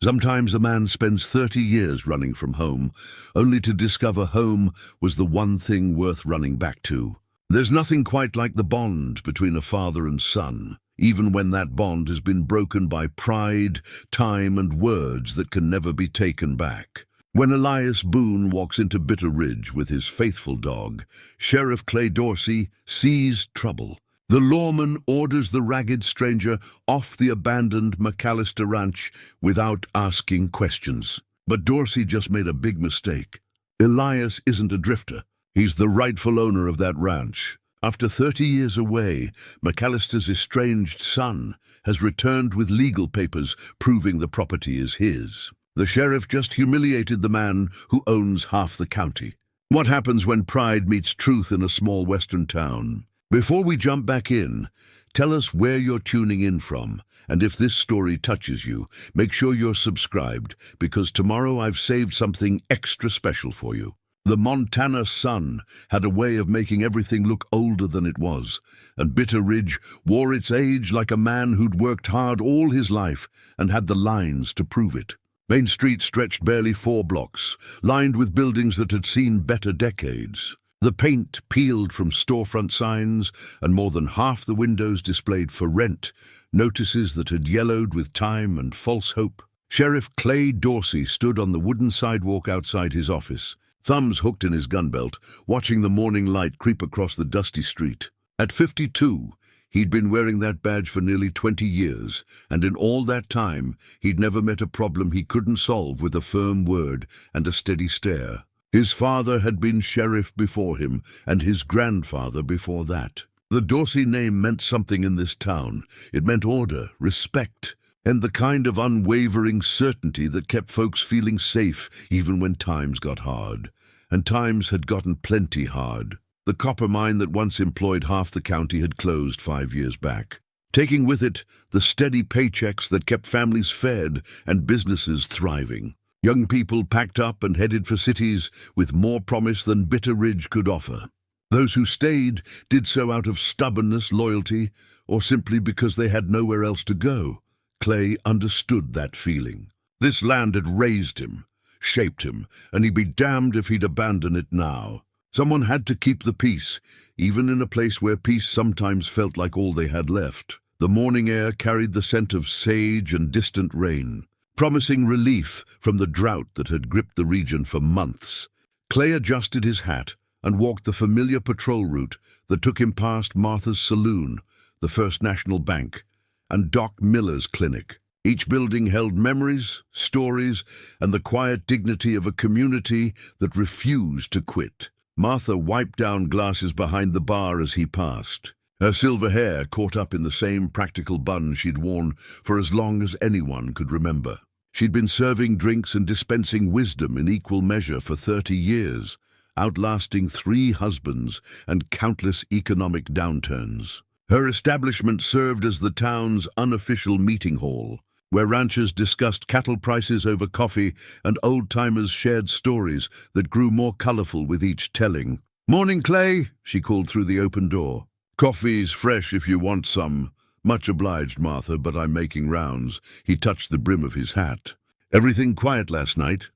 Sometimes a man spends 30 years running from home, only to discover home was the one thing worth running back to. There's nothing quite like the bond between a father and son, even when that bond has been broken by pride, time, and words that can never be taken back. When Elias Boone walks into Bitter Ridge with his faithful dog, Sheriff Clay Dorsey sees trouble. The lawman orders the ragged stranger off the abandoned McAllister ranch without asking questions. But Dorsey just made a big mistake. Elias isn't a drifter. He's the rightful owner of that ranch. After 30 years away, McAllister's estranged son has returned with legal papers proving the property is his. The sheriff just humiliated the man who owns half the county. What happens when pride meets truth in a small western town? Before we jump back in, tell us where you're tuning in from, and if this story touches you, make sure you're subscribed, because tomorrow I've saved something extra special for you. The Montana sun had a way of making everything look older than it was, and Bitter Ridge wore its age like a man who'd worked hard all his life and had the lines to prove it. Main Street stretched barely 4 blocks, lined with buildings that had seen better decades. The paint peeled from storefront signs, and more than half the windows displayed "for rent," notices that had yellowed with time and false hope. Sheriff Clay Dorsey stood on the wooden sidewalk outside his office, thumbs hooked in his gun belt, watching the morning light creep across the dusty street. At 52, he'd been wearing that badge for nearly 20 years, and in all that time, he'd never met a problem he couldn't solve with a firm word and a steady stare. His father had been sheriff before him, and his grandfather before that. The Dorsey name meant something in this town. It meant order, respect, and the kind of unwavering certainty that kept folks feeling safe even when times got hard. And times had gotten plenty hard. The copper mine that once employed half the county had closed 5 years back, taking with it the steady paychecks that kept families fed and businesses thriving. Young people packed up and headed for cities with more promise than Bitter Ridge could offer. Those who stayed did so out of stubbornness, loyalty, or simply because they had nowhere else to go. Clay understood that feeling. This land had raised him, shaped him, and he'd be damned if he'd abandon it now. Someone had to keep the peace, even in a place where peace sometimes felt like all they had left. The morning air carried the scent of sage and distant rain, promising relief from the drought that had gripped the region for months. Clay adjusted his hat and walked the familiar patrol route that took him past Martha's Saloon, the First National Bank, and Doc Miller's clinic. Each building held memories, stories, and the quiet dignity of a community that refused to quit. Martha wiped down glasses behind the bar as he passed. Her silver hair caught up in the same practical bun she'd worn for as long as anyone could remember. She'd been serving drinks and dispensing wisdom in equal measure for 30 years, outlasting 3 husbands and countless economic downturns. Her establishment served as the town's unofficial meeting hall, where ranchers discussed cattle prices over coffee and old-timers shared stories that grew more colorful with each telling. "Morning, Clay," she called through the open door. "Coffee's fresh if you want some." "Much obliged, Martha, but I'm making rounds." He touched the brim of his hat. "Everything quiet last night?"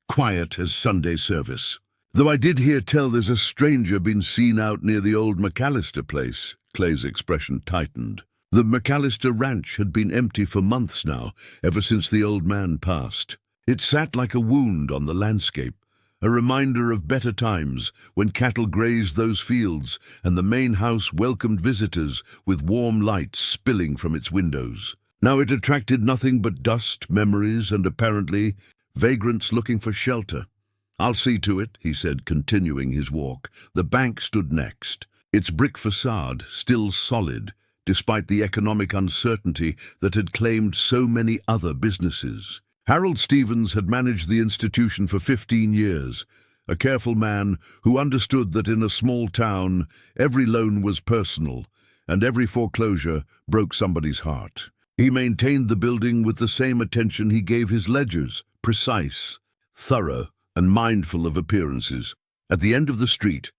"Quiet as Sunday service. Though I did hear tell there's a stranger been seen out near the old McAllister place." Clay's expression tightened. The McAllister ranch had been empty for months now, ever since the old man passed. It sat like a wound on the landscape, a reminder of better times when cattle grazed those fields and the main house welcomed visitors with warm lights spilling from its windows. Now it attracted nothing but dust, memories, and apparently vagrants looking for shelter. "I'll see to it," he said, continuing his walk. The bank stood next, its brick facade still solid, despite the economic uncertainty that had claimed so many other businesses. Harold Stevens had managed the institution for 15 years, a careful man who understood that in a small town, every loan was personal, and every foreclosure broke somebody's heart. He maintained the building with the same attention he gave his ledgers, precise, thorough, and mindful of appearances. At the end of the street,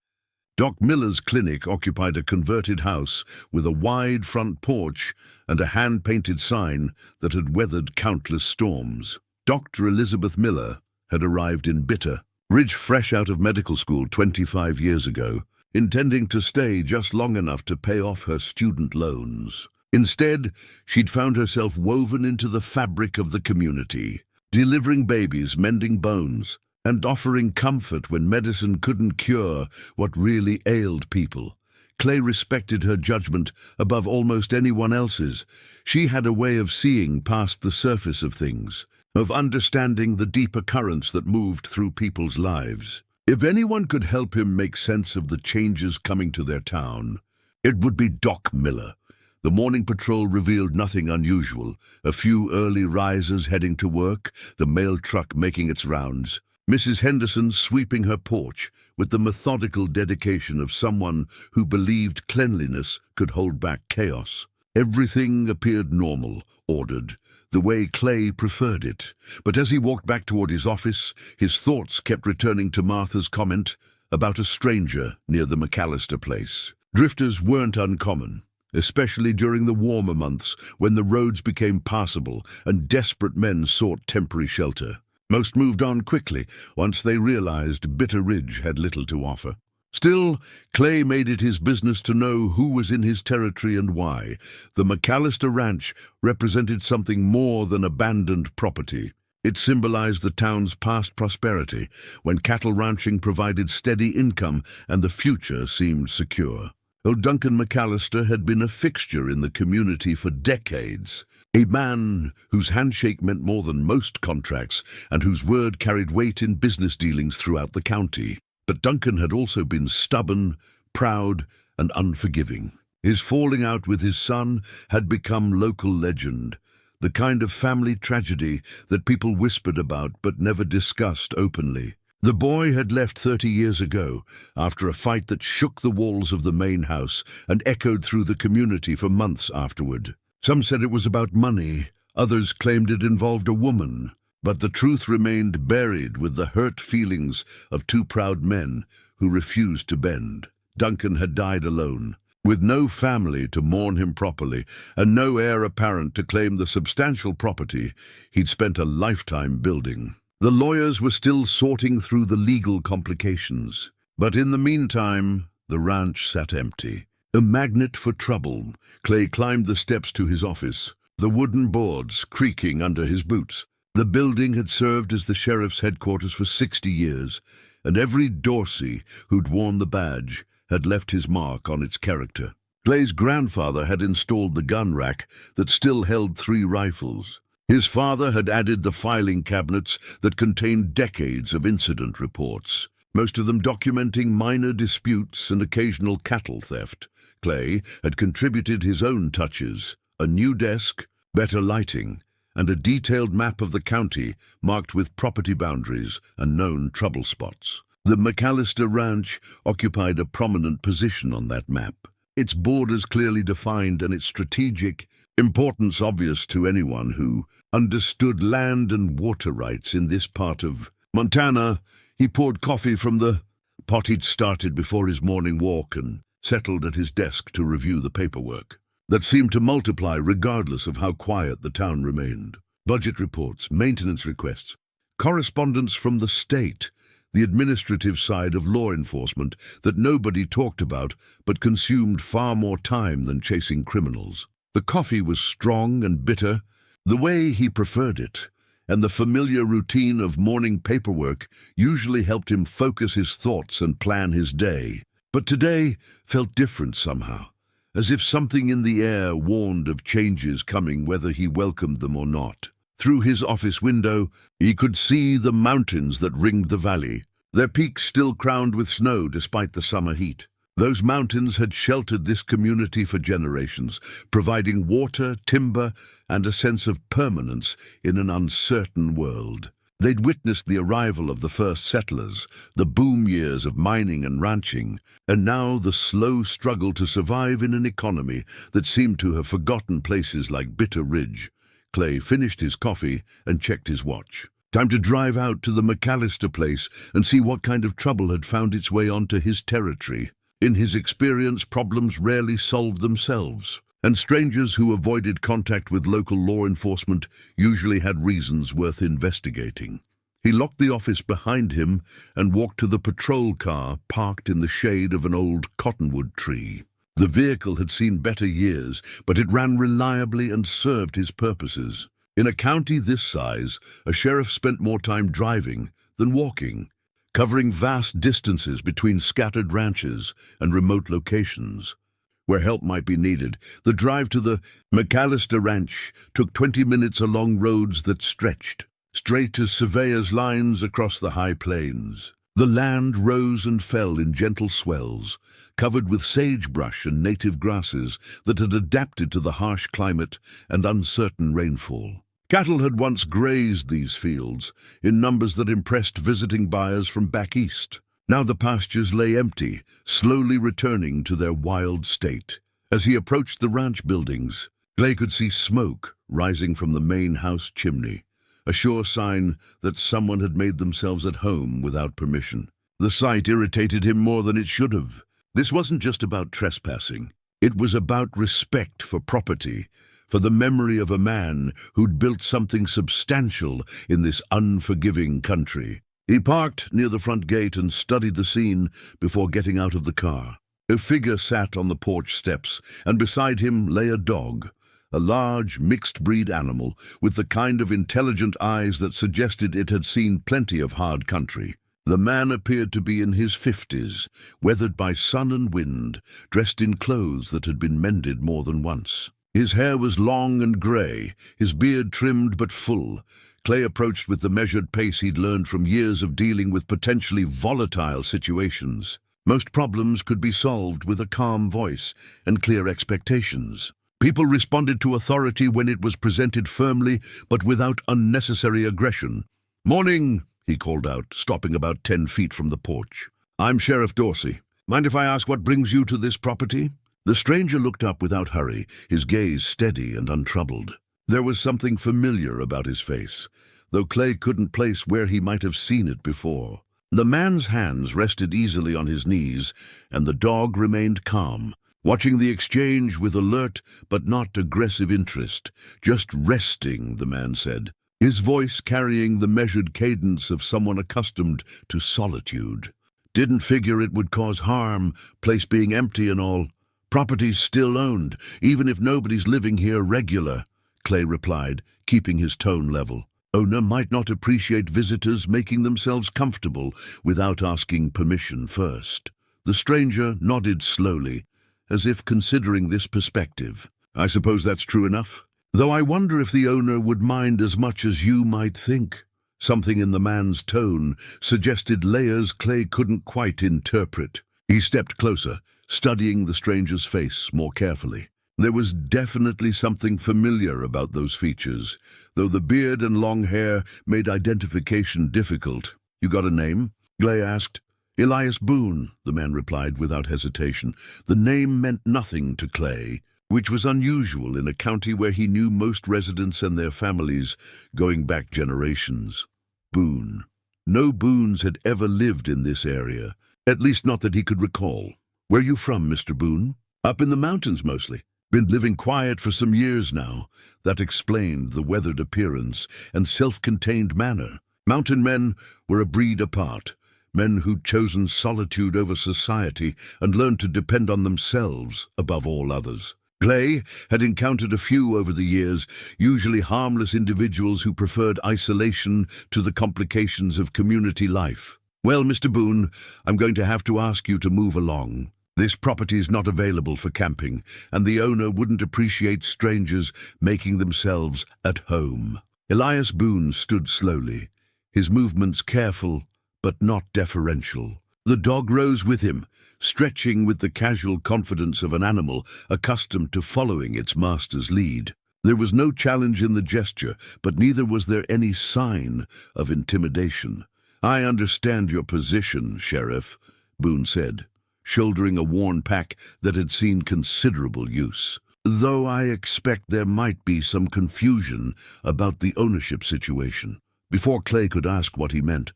Doc Miller's clinic occupied a converted house with a wide front porch and a hand-painted sign that had weathered countless storms. Dr. Elizabeth Miller had arrived in Bitter Ridge fresh out of medical school 25 years ago, intending to stay just long enough to pay off her student loans. Instead, she'd found herself woven into the fabric of the community, delivering babies, mending bones, and offering comfort when medicine couldn't cure what really ailed people. Clay respected her judgment above almost anyone else's. She had a way of seeing past the surface of things, of understanding the deeper currents that moved through people's lives. If anyone could help him make sense of the changes coming to their town, it would be Doc Miller. The morning patrol revealed nothing unusual. A few early risers heading to work, the mail truck making its rounds, Mrs. Henderson sweeping her porch with the methodical dedication of someone who believed cleanliness could hold back chaos. Everything appeared normal, ordered, the way Clay preferred it. But as he walked back toward his office, his thoughts kept returning to Martha's comment about a stranger near the McAllister place. Drifters weren't uncommon, especially during the warmer months when the roads became passable and desperate men sought temporary shelter. Most moved on quickly once they realized Bitter Ridge had little to offer. Still, Clay made it his business to know who was in his territory and why. The McAllister Ranch represented something more than abandoned property. It symbolized the town's past prosperity, when cattle ranching provided steady income and the future seemed secure. Old Duncan McAllister had been a fixture in the community for decades, a man whose handshake meant more than most contracts and whose word carried weight in business dealings throughout the county. But Duncan had also been stubborn, proud, and unforgiving. His falling out with his son had become local legend, the kind of family tragedy that people whispered about but never discussed openly. The boy had left 30 years ago, after a fight that shook the walls of the main house and echoed through the community for months afterward. Some said it was about money, others claimed it involved a woman. But the truth remained buried with the hurt feelings of two proud men who refused to bend. Duncan had died alone, with no family to mourn him properly, and no heir apparent to claim the substantial property he'd spent a lifetime building. The lawyers were still sorting through the legal complications, but in the meantime, the ranch sat empty. A magnet for trouble, Clay climbed the steps to his office, the wooden boards creaking under his boots. The building had served as the sheriff's headquarters for 60 years, and every Dorsey who'd worn the badge had left his mark on its character. Clay's grandfather had installed the gun rack that still held 3 rifles. His father had added the filing cabinets that contained decades of incident reports, most of them documenting minor disputes and occasional cattle theft. Clay had contributed his own touches, a new desk, better lighting, and a detailed map of the county marked with property boundaries and known trouble spots. The McAllister Ranch occupied a prominent position on that map, its borders clearly defined and its strategic importance obvious to anyone who understood land and water rights in this part of Montana. He poured coffee from the pot he'd started before his morning walk and settled at his desk to review the paperwork that seemed to multiply regardless of how quiet the town remained. Budget reports, maintenance requests, correspondence from the state, the administrative side of law enforcement that nobody talked about but consumed far more time than chasing criminals. The coffee was strong and bitter, the way he preferred it, and the familiar routine of morning paperwork usually helped him focus his thoughts and plan his day. But today felt different somehow, as if something in the air warned of changes coming whether he welcomed them or not. Through his office window, he could see the mountains that ringed the valley, their peaks still crowned with snow despite the summer heat. Those mountains had sheltered this community for generations, providing water, timber, and a sense of permanence in an uncertain world. They'd witnessed the arrival of the first settlers, the boom years of mining and ranching, and now the slow struggle to survive in an economy that seemed to have forgotten places like Bitter Ridge. Clay finished his coffee and checked his watch. Time to drive out to the McAllister place and see what kind of trouble had found its way onto his territory. In his experience, problems rarely solved themselves, and strangers who avoided contact with local law enforcement usually had reasons worth investigating. He locked the office behind him and walked to the patrol car parked in the shade of an old cottonwood tree. The vehicle had seen better years, but it ran reliably and served his purposes. In a county this size, a sheriff spent more time driving than walking, covering vast distances between scattered ranches and remote locations. Where help might be needed, the drive to the McAllister ranch took 20 minutes along roads that stretched straight as surveyors' lines across the high plains. The land rose and fell in gentle swells, covered with sagebrush and native grasses that had adapted to the harsh climate and uncertain rainfall. Cattle had once grazed these fields, in numbers that impressed visiting buyers from back east. Now the pastures lay empty, slowly returning to their wild state. As he approached the ranch buildings, Clay could see smoke rising from the main house chimney, a sure sign that someone had made themselves at home without permission. The sight irritated him more than it should have. This wasn't just about trespassing. It was about respect for property, for the memory of a man who'd built something substantial in this unforgiving country. He parked near the front gate and studied the scene before getting out of the car. A figure sat on the porch steps, and beside him lay a dog, a large, mixed-breed animal with the kind of intelligent eyes that suggested it had seen plenty of hard country. The man appeared to be in his 50s, weathered by sun and wind, dressed in clothes that had been mended more than once. His hair was long and grey, his beard trimmed but full. Clay approached with the measured pace he'd learned from years of dealing with potentially volatile situations. Most problems could be solved with a calm voice and clear expectations. People responded to authority when it was presented firmly but without unnecessary aggression. "Morning," he called out, stopping about 10 feet from the porch. "I'm Sheriff Dorsey. Mind if I ask what brings you to this property?" The stranger looked up without hurry, his gaze steady and untroubled. There was something familiar about his face, though Clay couldn't place where he might have seen it before. The man's hands rested easily on his knees, and the dog remained calm, watching the exchange with alert but not aggressive interest. "Just resting," the man said, his voice carrying the measured cadence of someone accustomed to solitude. "Didn't figure it would cause harm, place being empty and all. Property's still owned, even if nobody's living here regular," Clay replied, keeping his tone level. "Owner might not appreciate visitors making themselves comfortable without asking permission first." The stranger nodded slowly, as if considering this perspective. "I suppose that's true enough. Though I wonder if the owner would mind as much as you might think." Something in the man's tone suggested layers Clay couldn't quite interpret. He stepped closer, studying the stranger's face more carefully. There was definitely something familiar about those features, though the beard and long hair made identification difficult. "You got a name?" Clay asked. "Elias Boone," the man replied without hesitation. The name meant nothing to Clay, which was unusual in a county where he knew most residents and their families going back generations. Boone. No Boones had ever lived in this area, at least not that he could recall. "Where you from, Mr. Boone?" "Up in the mountains mostly. Been living quiet for some years now." That explained the weathered appearance and self-contained manner. Mountain men were a breed apart, men who'd chosen solitude over society and learned to depend on themselves above all others. Clay had encountered a few over the years, usually harmless individuals who preferred isolation to the complications of community life. "Well, Mr. Boone, I'm going to have to ask you to move along. This property is not available for camping, and the owner wouldn't appreciate strangers making themselves at home." Elias Boone stood slowly, his movements careful but not deferential. The dog rose with him, stretching with the casual confidence of an animal accustomed to following its master's lead. There was no challenge in the gesture, but neither was there any sign of intimidation. "I understand your position, Sheriff," Boone said, shouldering a worn pack that had seen considerable use. "Though I expect there might be some confusion about the ownership situation." Before Clay could ask what he meant,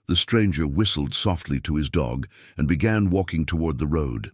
the stranger whistled softly to his dog and began walking toward the road.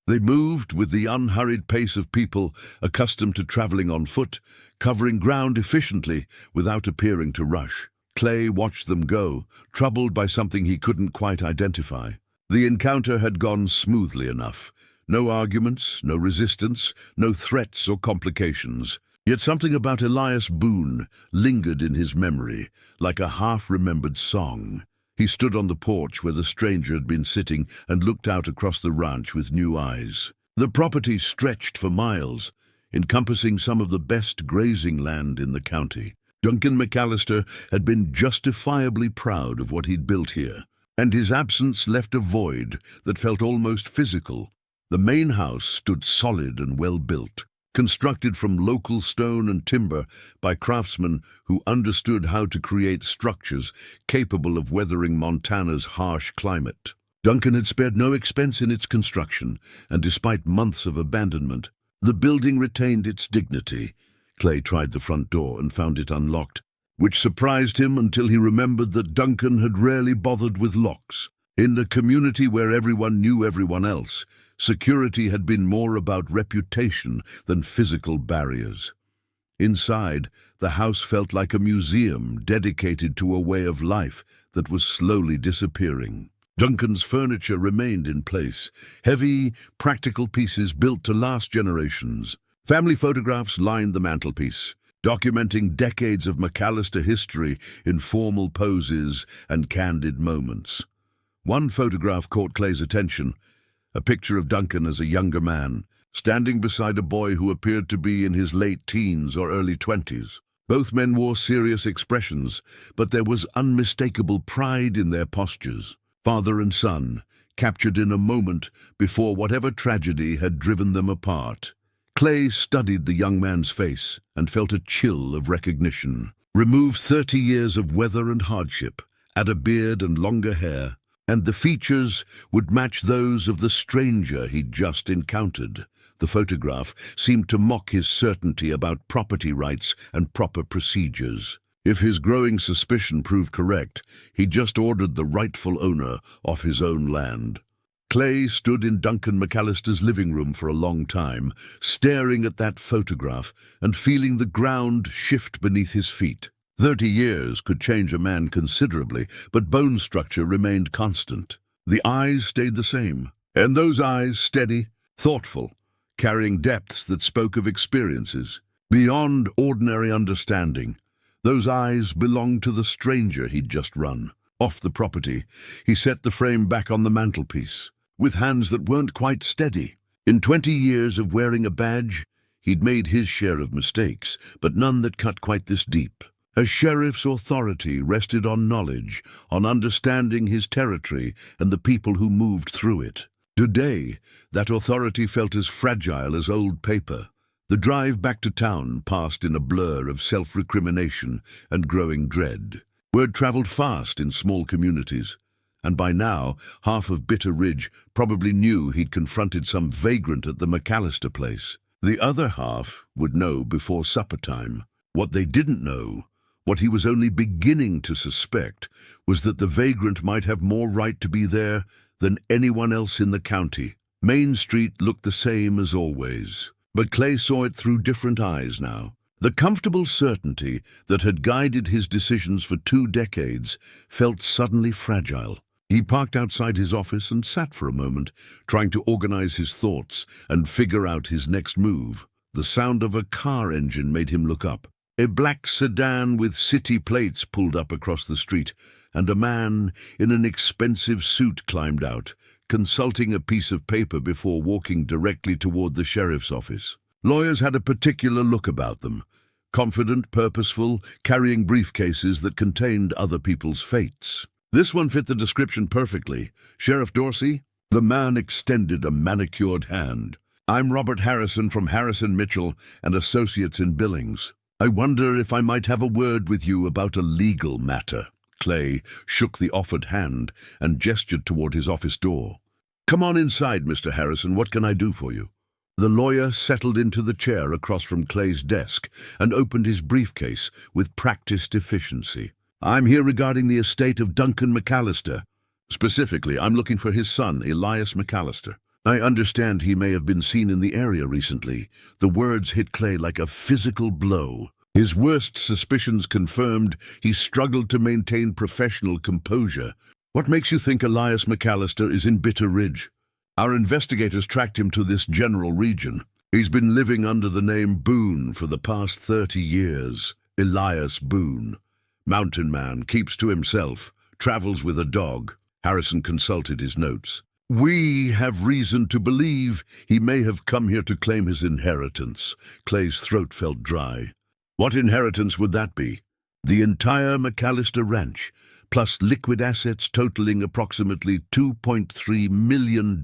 They moved with the unhurried pace of people accustomed to traveling on foot, covering ground efficiently without appearing to rush. Clay watched them go, troubled by something he couldn't quite identify. The encounter had gone smoothly enough. No arguments, no resistance, no threats or complications. Yet something about Elias Boone lingered in his memory, like a half-remembered song. He stood on the porch where the stranger had been sitting and looked out across the ranch with new eyes. The property stretched for miles, encompassing some of the best grazing land in the county. Duncan McAllister had been justifiably proud of what he'd built here, and his absence left a void that felt almost physical. The main house stood solid and well-built, constructed from local stone and timber by craftsmen who understood how to create structures capable of weathering Montana's harsh climate. Duncan had spared no expense in its construction, and despite months of abandonment, the building retained its dignity. Clay tried the front door and found it unlocked, which surprised him until he remembered that Duncan had rarely bothered with locks. In a community where everyone knew everyone else, security had been more about reputation than physical barriers. Inside, the house felt like a museum dedicated to a way of life that was slowly disappearing. Duncan's furniture remained in place, heavy, practical pieces built to last generations. Family photographs lined the mantelpiece, documenting decades of McAllister history in formal poses and candid moments. One photograph caught Clay's attention, a picture of Duncan as a younger man, standing beside a boy who appeared to be in his late teens or early 20s. Both men wore serious expressions, but there was unmistakable pride in their postures. Father and son, captured in a moment before whatever tragedy had driven them apart. Clay studied the young man's face and felt a chill of recognition. Remove 30 years of weather and hardship, add a beard and longer hair, and the features would match those of the stranger he'd just encountered. The photograph seemed to mock his certainty about property rights and proper procedures. If his growing suspicion proved correct, he'd just ordered the rightful owner off his own land. Clay stood in Duncan McAllister's living room for a long time, staring at that photograph and feeling the ground shift beneath his feet. 30 years could change a man considerably, but bone structure remained constant. The eyes stayed the same, and those eyes steady, thoughtful, carrying depths that spoke of experiences beyond ordinary understanding. Those eyes belonged to the stranger he'd just run. Off the property, he set the frame back on the mantelpiece, with hands that weren't quite steady. In 20 years of wearing a badge, he'd made his share of mistakes, but none that cut quite this deep. A sheriff's authority rested on knowledge, on understanding his territory and the people who moved through it. Today, that authority felt as fragile as old paper. The drive back to town passed in a blur of self-recrimination and growing dread. Word traveled fast in small communities, and by now, half of Bitter Ridge probably knew he'd confronted some vagrant at the McAllister place. The other half would know before supper time. What they didn't know, what he was only beginning to suspect, was that the vagrant might have more right to be there than anyone else in the county. Main Street looked the same as always, but Clay saw it through different eyes now. The comfortable certainty that had guided his decisions for 2 decades felt suddenly fragile. He parked outside his office and sat for a moment, trying to organize his thoughts and figure out his next move. The sound of a car engine made him look up. A black sedan with city plates pulled up across the street, and a man in an expensive suit climbed out, consulting a piece of paper before walking directly toward the sheriff's office. Lawyers had a particular look about them, confident, purposeful, carrying briefcases that contained other people's fates. This one fit the description perfectly. Sheriff Dorsey? The man extended a manicured hand. I'm Robert Harrison from Harrison Mitchell and Associates in Billings. I wonder if I might have a word with you about a legal matter. Clay shook the offered hand and gestured toward his office door. Come on inside, Mr. Harrison. What can I do for you? The lawyer settled into the chair across from Clay's desk and opened his briefcase with practiced efficiency. I'm here regarding the estate of Duncan McAllister. Specifically, I'm looking for his son, Elias McAllister. I understand he may have been seen in the area recently. The words hit Clay like a physical blow. His worst suspicions confirmed, he struggled to maintain professional composure. What makes you think Elias McAllister is in Bitter Ridge? Our investigators tracked him to this general region. He's been living under the name Boone for the past 30 years. Elias Boone. Mountain man, keeps to himself, travels with a dog. Harrison consulted his notes. We have reason to believe he may have come here to claim his inheritance. Clay's throat felt dry. What inheritance would that be? The entire McAllister ranch, plus liquid assets totaling approximately $2.3 million.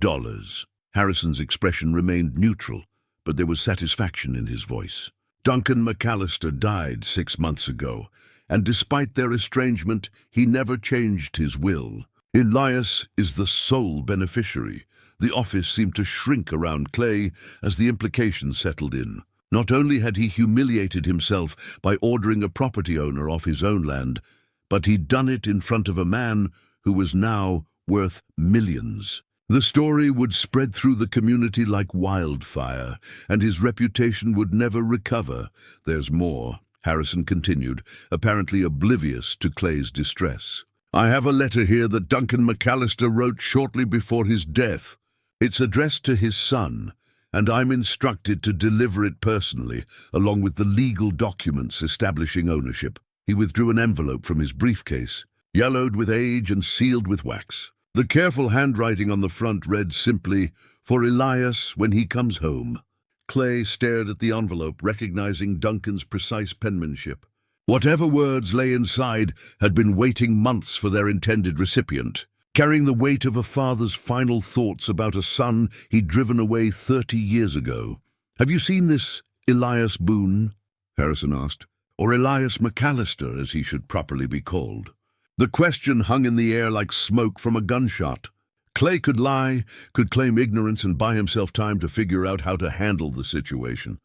Harrison's expression remained neutral, but there was satisfaction in his voice. Duncan McAllister died 6 months ago, and despite their estrangement, he never changed his will. Elias is the sole beneficiary. The office seemed to shrink around Clay as the implications settled in. Not only had he humiliated himself by ordering a property owner off his own land, but he'd done it in front of a man who was now worth millions. The story would spread through the community like wildfire, and his reputation would never recover. There's more, Harrison continued, apparently oblivious to Clay's distress. I have a letter here that Duncan McAllister wrote shortly before his death. It's addressed to his son, and I'm instructed to deliver it personally, along with the legal documents establishing ownership. He withdrew an envelope from his briefcase, yellowed with age and sealed with wax. The careful handwriting on the front read simply, "For Elias when he comes home." Clay stared at the envelope, recognizing Duncan's precise penmanship. Whatever words lay inside had been waiting months for their intended recipient, carrying the weight of a father's final thoughts about a son he'd driven away 30 years ago. Have you seen this Elias Boone? Harrison asked. Or Elias McAllister, as he should properly be called. The question hung in the air like smoke from a gunshot. Clay could lie, could claim ignorance and buy himself time to figure out how to handle the situation.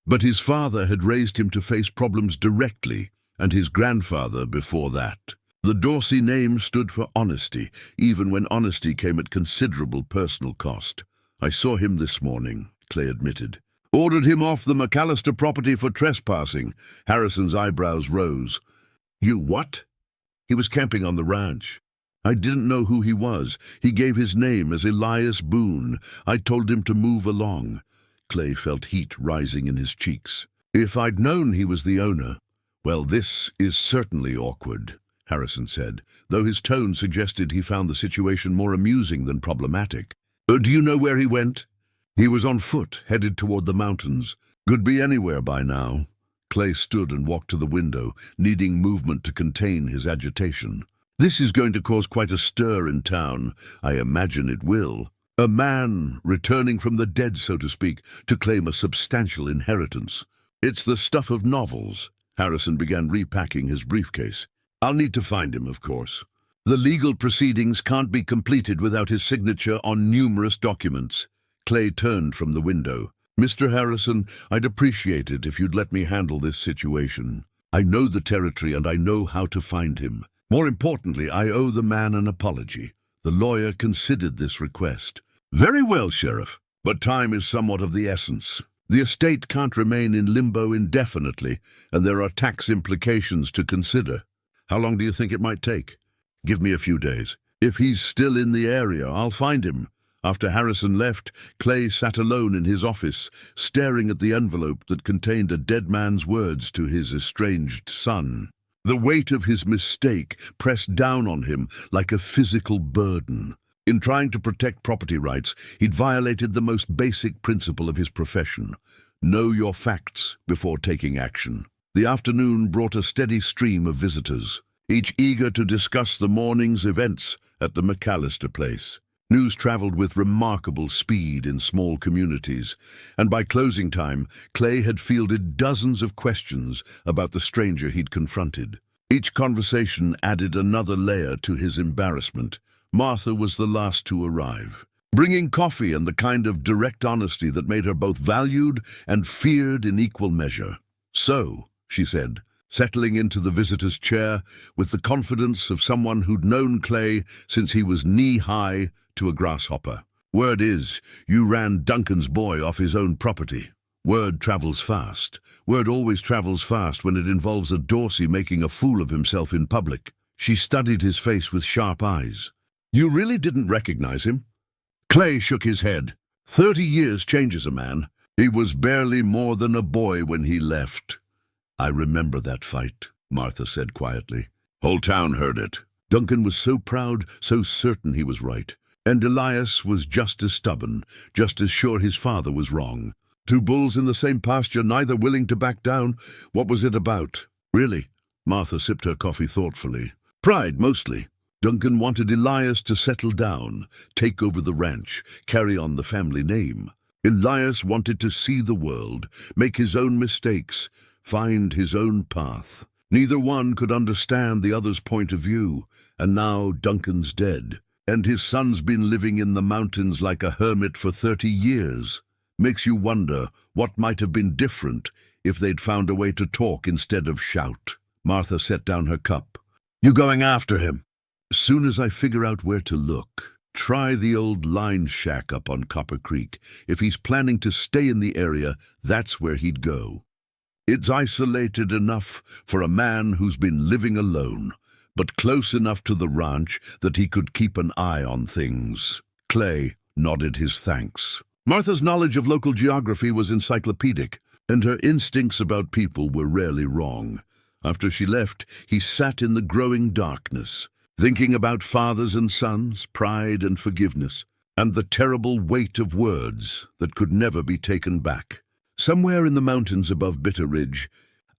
But his father had raised him to face problems directly, and his grandfather before that. The Dorsey name stood for honesty, even when honesty came at considerable personal cost. I saw him this morning, Clay admitted. Ordered him off the McAllister property for trespassing. Harrison's eyebrows rose. You what? He was camping on the ranch. I didn't know who he was. He gave his name as Elias Boone. I told him to move along. Clay felt heat rising in his cheeks. If I'd known he was the owner, well, this is certainly awkward, Harrison said, though his tone suggested he found the situation more amusing than problematic. Do you know where he went? He was on foot, headed toward the mountains. Could be anywhere by now. Clay stood and walked to the window, needing movement to contain his agitation. This is going to cause quite a stir in town. I imagine it will. A man returning from the dead, so to speak, to claim a substantial inheritance. It's the stuff of novels. Harrison began repacking his briefcase. I'll need to find him, of course. The legal proceedings can't be completed without his signature on numerous documents. Clay turned from the window. Mr. Harrison, I'd appreciate it if you'd let me handle this situation. I know the territory and I know how to find him. More importantly, I owe the man an apology. The lawyer considered this request. Very well, Sheriff, but time is somewhat of the essence. The estate can't remain in limbo indefinitely, and there are tax implications to consider. How long do you think it might take? Give me a few days. If he's still in the area, I'll find him. After Harrison left, Clay sat alone in his office, staring at the envelope that contained a dead man's words to his estranged son. The weight of his mistake pressed down on him like a physical burden. In trying to protect property rights, he'd violated the most basic principle of his profession. Know your facts before taking action. The afternoon brought a steady stream of visitors, each eager to discuss the morning's events at the McAllister place. News traveled with remarkable speed in small communities, and by closing time, Clay had fielded dozens of questions about the stranger he'd confronted. Each conversation added another layer to his embarrassment. Martha was the last to arrive, bringing coffee and the kind of direct honesty that made her both valued and feared in equal measure. So, she said, settling into the visitor's chair with the confidence of someone who'd known Clay since he was knee-high to a grasshopper. Word is, you ran Duncan's boy off his own property. Word travels fast. Word always travels fast when it involves a Dorsey making a fool of himself in public. She studied his face with sharp eyes. You really didn't recognize him? Clay shook his head. 30 years changes a man. He was barely more than a boy when he left. I remember that fight, Martha said quietly. Whole town heard it. Duncan was so proud, so certain he was right. And Elias was just as stubborn, just as sure his father was wrong. Two bulls in the same pasture, neither willing to back down. What was it about? Really? Martha sipped her coffee thoughtfully. Pride, mostly. Duncan wanted Elias to settle down, take over the ranch, carry on the family name. Elias wanted to see the world, make his own mistakes, find his own path. Neither one could understand the other's point of view, and now Duncan's dead, and his son's been living in the mountains like a hermit for 30 years. Makes you wonder what might have been different if they'd found a way to talk instead of shout. Martha set down her cup. You going after him? As soon as I figure out where to look. Try the old line shack up on Copper Creek. If he's planning to stay in the area, that's where he'd go. It's isolated enough for a man who's been living alone, but close enough to the ranch that he could keep an eye on things. Clay nodded his thanks. Martha's knowledge of local geography was encyclopedic, and her instincts about people were rarely wrong. After she left, he sat in the growing darkness, thinking about fathers and sons, pride and forgiveness, and the terrible weight of words that could never be taken back. Somewhere in the mountains above Bitter Ridge,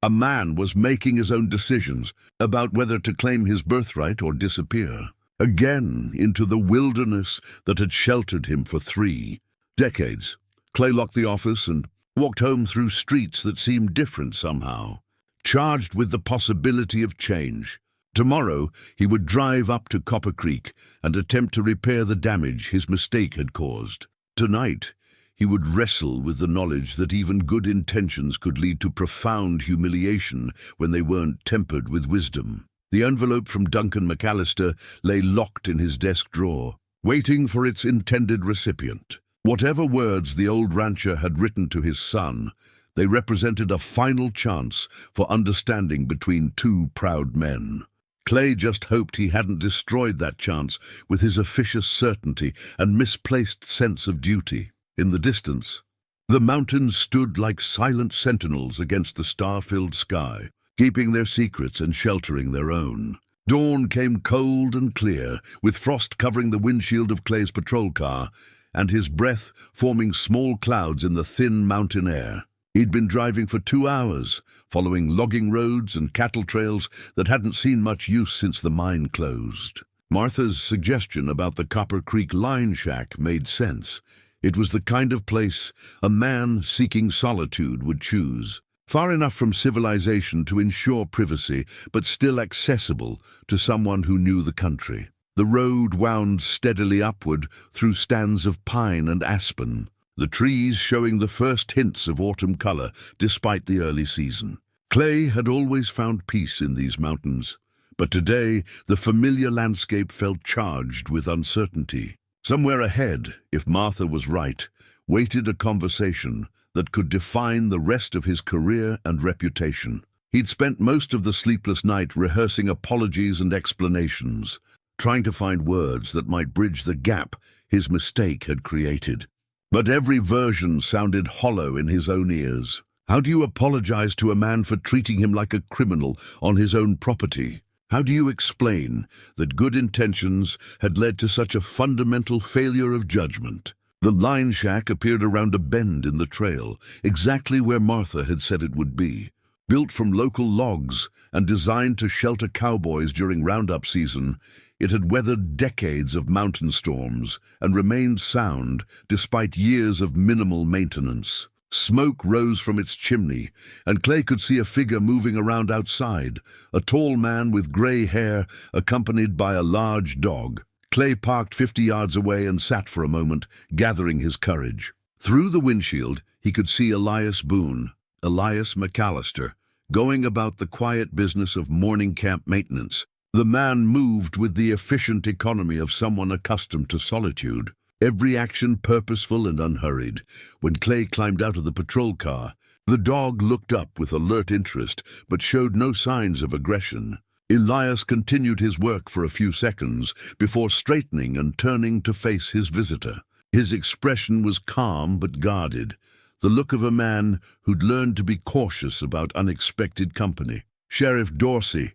a man was making his own decisions about whether to claim his birthright or disappear, again into the wilderness that had sheltered him for 3 decades. Clay locked the office and walked home through streets that seemed different somehow, charged with the possibility of change. Tomorrow he would drive up to Copper Creek and attempt to repair the damage his mistake had caused. Tonight he would wrestle with the knowledge that even good intentions could lead to profound humiliation when they weren't tempered with wisdom. The envelope from Duncan McAllister lay locked in his desk drawer, waiting for its intended recipient. Whatever words the old rancher had written to his son, they represented a final chance for understanding between 2 proud men. Clay just hoped he hadn't destroyed that chance with his officious certainty and misplaced sense of duty. In the distance, the mountains stood like silent sentinels against the star-filled sky, keeping their secrets and sheltering their own. Dawn came cold and clear, with frost covering the windshield of Clay's patrol car, and his breath forming small clouds in the thin mountain air. He'd been driving for 2 hours, following logging roads and cattle trails that hadn't seen much use since the mine closed. Martha's suggestion about the Copper Creek line shack made sense. It was the kind of place a man seeking solitude would choose, far enough from civilization to ensure privacy, but still accessible to someone who knew the country. The road wound steadily upward through stands of pine and aspen, the trees showing the first hints of autumn color despite the early season. Clay had always found peace in these mountains, but today the familiar landscape felt charged with uncertainty. Somewhere ahead, if Martha was right, waited a conversation that could define the rest of his career and reputation. He'd spent most of the sleepless night rehearsing apologies and explanations, trying to find words that might bridge the gap his mistake had created. But every version sounded hollow in his own ears. How do you apologize to a man for treating him like a criminal on his own property? How do you explain that good intentions had led to such a fundamental failure of judgment? The line shack appeared around a bend in the trail, exactly where Martha had said it would be. Built from local logs and designed to shelter cowboys during roundup season, it had weathered decades of mountain storms and remained sound despite years of minimal maintenance. Smoke rose from its chimney, and Clay could see a figure moving around outside, a tall man with gray hair accompanied by a large dog. Clay parked 50 yards away and sat for a moment, gathering his courage. Through the windshield, he could see Elias Boone, Elias McAllister, going about the quiet business of morning camp maintenance. The man moved with the efficient economy of someone accustomed to solitude. every action purposeful and unhurried. When Clay climbed out of the patrol car, the dog looked up with alert interest, but showed no signs of aggression. Elias continued his work for a few seconds before straightening and turning to face his visitor. His expression was calm but guarded, the look of a man who'd learned to be cautious about unexpected company. "Sheriff Dorsey,"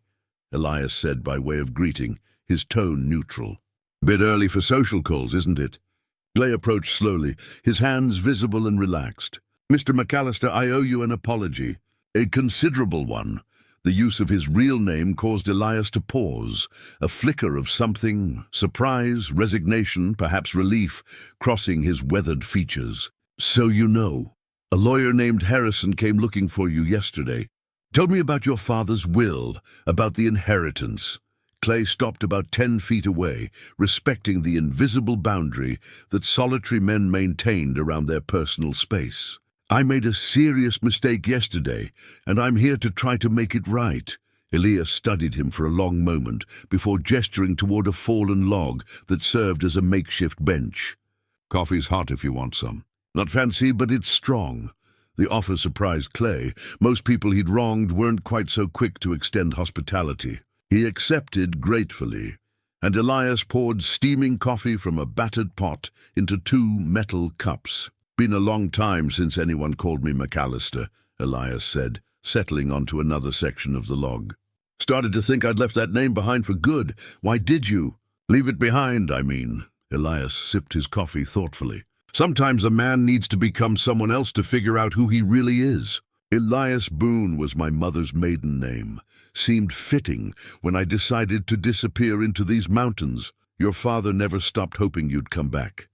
Elias said by way of greeting, his tone neutral. "Bit early for social calls, isn't it?" Clay approached slowly, his hands visible and relaxed. "Mr. McAllister, I owe you an apology. A considerable one." The use of his real name caused Elias to pause, a flicker of something, surprise, resignation, perhaps relief, crossing his weathered features. "So you know, a lawyer named Harrison came looking for you yesterday. Told me about your father's will, about the inheritance." Clay stopped about 10 feet away, respecting the invisible boundary that solitary men maintained around their personal space. "I made a serious mistake yesterday, and I'm here to try to make it right." Elias studied him for a long moment before gesturing toward a fallen log that served as a makeshift bench. "Coffee's hot if you want some. Not fancy, but it's strong." The offer surprised Clay. Most people he'd wronged weren't quite so quick to extend hospitality. He accepted gratefully, and Elias poured steaming coffee from a battered pot into 2 metal cups. "Been a long time since anyone called me McAllister," Elias said, settling onto another section of the log. "Started to think I'd left that name behind for good. Why did you?" "Leave it behind, I mean." Elias sipped his coffee thoughtfully. "Sometimes a man needs to become someone else to figure out who he really is. Elias Boone was my mother's maiden name. Seemed fitting when I decided to disappear into these mountains. Your father never stopped hoping you'd come back."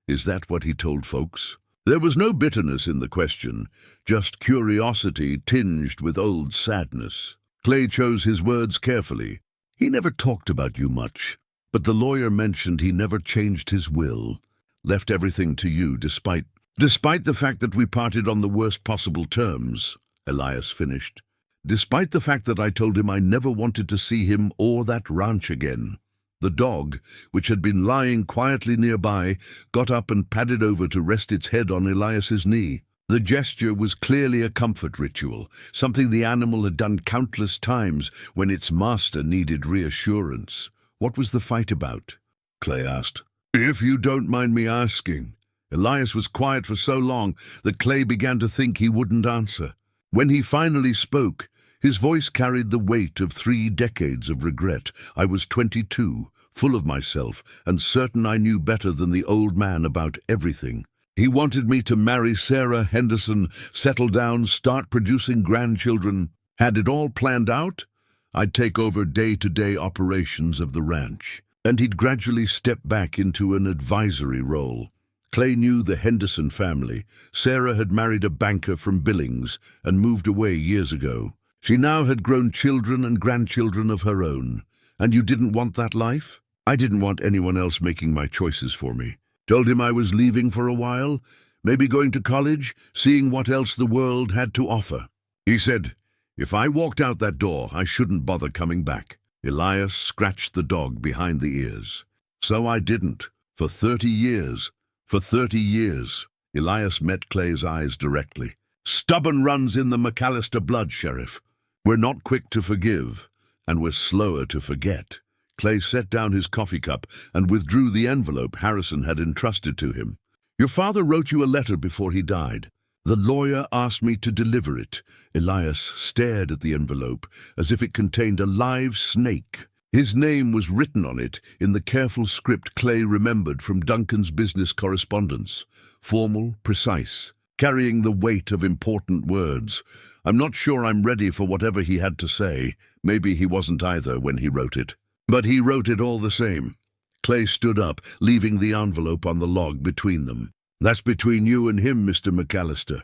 Is that what he told folks? There was no bitterness in the question, just curiosity tinged with old sadness. Clay chose his words carefully. "He never talked about you much, but the lawyer mentioned he never changed his will. Left everything to you despite the fact that we parted on the worst possible terms," Elias finished. "Despite the fact that I told him I never wanted to see him or that ranch again." The dog, which had been lying quietly nearby, got up and padded over to rest its head on Elias's knee. The gesture was clearly a comfort ritual, something the animal had done countless times when its master needed reassurance. "What was the fight about?" Clay asked. "If you don't mind me asking." Elias was quiet for so long that Clay began to think he wouldn't answer. When he finally spoke, his voice carried the weight of 3 decades of regret. "I was 22, full of myself, and certain I knew better than the old man about everything. He wanted me to marry Sarah Henderson, settle down, start producing grandchildren. Had it all planned out, I'd take over day-to-day operations of the ranch, and he'd gradually step back into an advisory role." Clay knew the Henderson family. Sarah had married a banker from Billings and moved away years ago. She now had grown children and grandchildren of her own. "And you didn't want that life?" "I didn't want anyone else making my choices for me. Told him I was leaving for a while, maybe going to college, seeing what else the world had to offer. He said, if I walked out that door, I shouldn't bother coming back." Elias scratched the dog behind the ears. "So I didn't. For 30 years. For 30 years." Elias met Clay's eyes directly. "Stubborn runs in the McAllister blood, Sheriff. We're not quick to forgive, and we're slower to forget." Clay set down his coffee cup and withdrew the envelope Harrison had entrusted to him. "Your father wrote you a letter before he died. The lawyer asked me to deliver it." Elias stared at the envelope as if it contained a live snake. His name was written on it in the careful script Clay remembered from Duncan's business correspondence. Formal, precise, carrying the weight of important words. "I'm not sure I'm ready for whatever he had to say." Maybe he wasn't either when he wrote it. But he wrote it all the same. Clay stood up, leaving the envelope on the log between them. "That's between you and him, Mr. McAllister.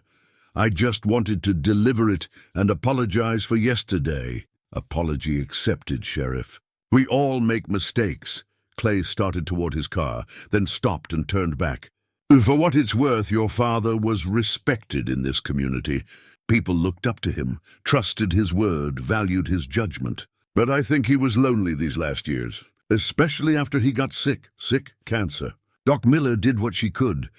I just wanted to deliver it and apologize for yesterday." "Apology accepted, Sheriff. We all make mistakes." Clay started toward his car, then stopped and turned back. "For what it's worth, your father was respected in this community. People looked up to him, trusted his word, valued his judgment. But I think he was lonely these last years, especially after he got sick cancer. Doc Miller did what she could,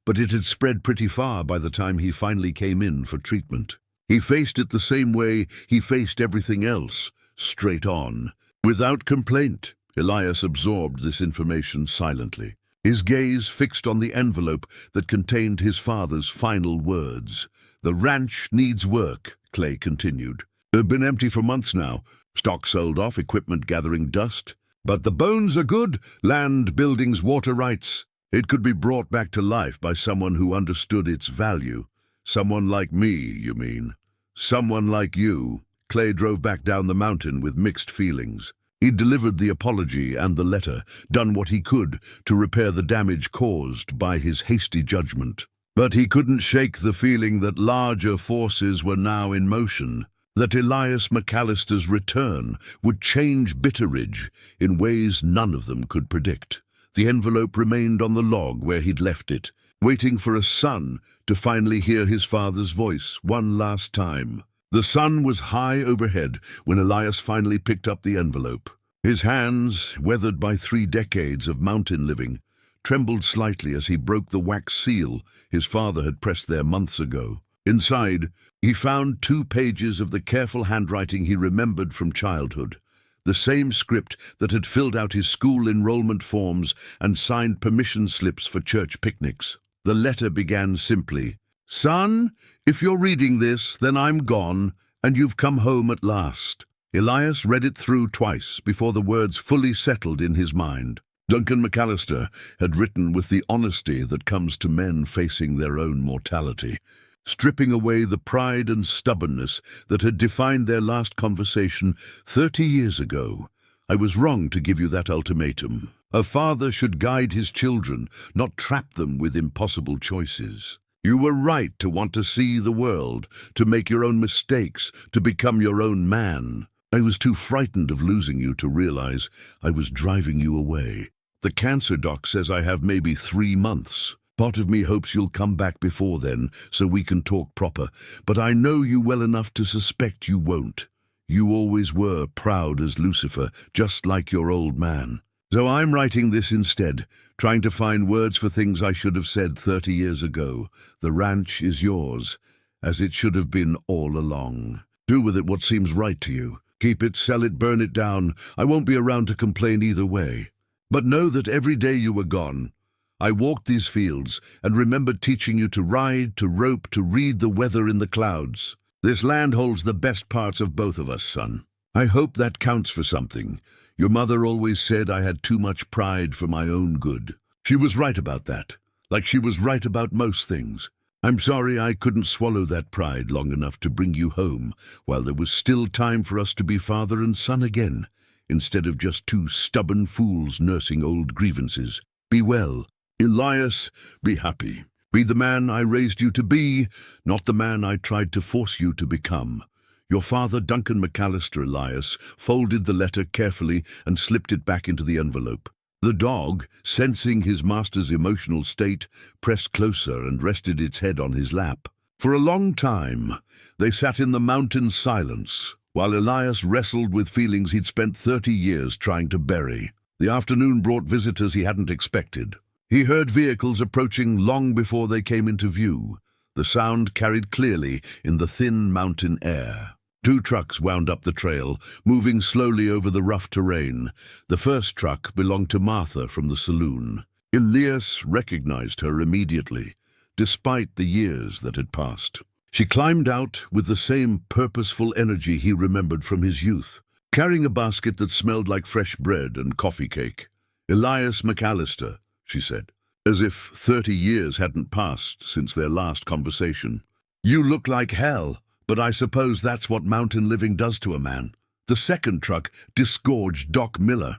but it had spread pretty far by the time he finally came in for treatment. He faced it the same way he faced everything else, straight on. Without complaint, Elias absorbed this information silently, his gaze fixed on the envelope that contained his father's final words. "The ranch needs work," Clay continued. "They've been empty for months now, stock sold off, equipment gathering dust. But the bones are good, land, buildings, water rights. It could be brought back to life by someone who understood its value. Someone like me, you mean? Someone like you." Clay drove back down the mountain with mixed feelings. He'd delivered the apology and the letter, done what he could to repair the damage caused by his hasty judgment. But he couldn't shake the feeling that larger forces were now in motion, that Elias McAllister's return would change Bitterridge in ways none of them could predict. The envelope remained on the log where he'd left it, waiting for a son to finally hear his father's voice one last time. The sun was high overhead when Elias finally picked up the envelope. His hands, weathered by 3 decades of mountain living, trembled slightly as he broke the wax seal his father had pressed there months ago. Inside, he found 2 pages of the careful handwriting he remembered from childhood, the same script that had filled out his school enrollment forms and signed permission slips for church picnics. The letter began simply, "Son, if you're reading this, then I'm gone, and you've come home at last." Elias read it through twice before the words fully settled in his mind. Duncan McAllister had written with the honesty that comes to men facing their own mortality, stripping away the pride and stubbornness that had defined their last conversation 30 years ago. "I was wrong to give you that ultimatum. A father should guide his children, not trap them with impossible choices. You were right to want to see the world, to make your own mistakes, to become your own man. I was too frightened of losing you to realize I was driving you away. The cancer doc says I have maybe 3 months. Part of me hopes you'll come back before then, so we can talk proper, but I know you well enough to suspect you won't. You always were proud as Lucifer, just like your old man. So I'm writing this instead, trying to find words for things I should have said 30 years ago. The ranch is yours, as it should have been all along. Do with it what seems right to you. Keep it, sell it, burn it down. I won't be around to complain either way. But know that every day you were gone, I walked these fields and remembered teaching you to ride, to rope, to read the weather in the clouds. This land holds the best parts of both of us, son. I hope that counts for something. Your mother always said I had too much pride for my own good. She was right about that, like she was right about most things. I'm sorry I couldn't swallow that pride long enough to bring you home while there was still time for us to be father and son again, instead of just 2 stubborn fools nursing old grievances. Be well. Elias, be happy. Be the man I raised you to be, not the man I tried to force you to become. Your father, Duncan McAllister." Elias folded the letter carefully and slipped it back into the envelope. The dog, sensing his master's emotional state, pressed closer and rested its head on his lap. For a long time, they sat in the mountain silence, while Elias wrestled with feelings he'd spent 30 years trying to bury. The afternoon brought visitors he hadn't expected. He heard vehicles approaching long before they came into view, the sound carried clearly in the thin mountain air. 2 trucks wound up the trail, moving slowly over the rough terrain. The first truck belonged to Martha from the saloon. Elias recognized her immediately, despite the years that had passed. She climbed out with the same purposeful energy he remembered from his youth, carrying a basket that smelled like fresh bread and coffee cake. "Elias McAllister," she said, as if 30 years hadn't passed since their last conversation. "You look like hell, but I suppose that's what mountain living does to a man." The second truck disgorged Doc Miller,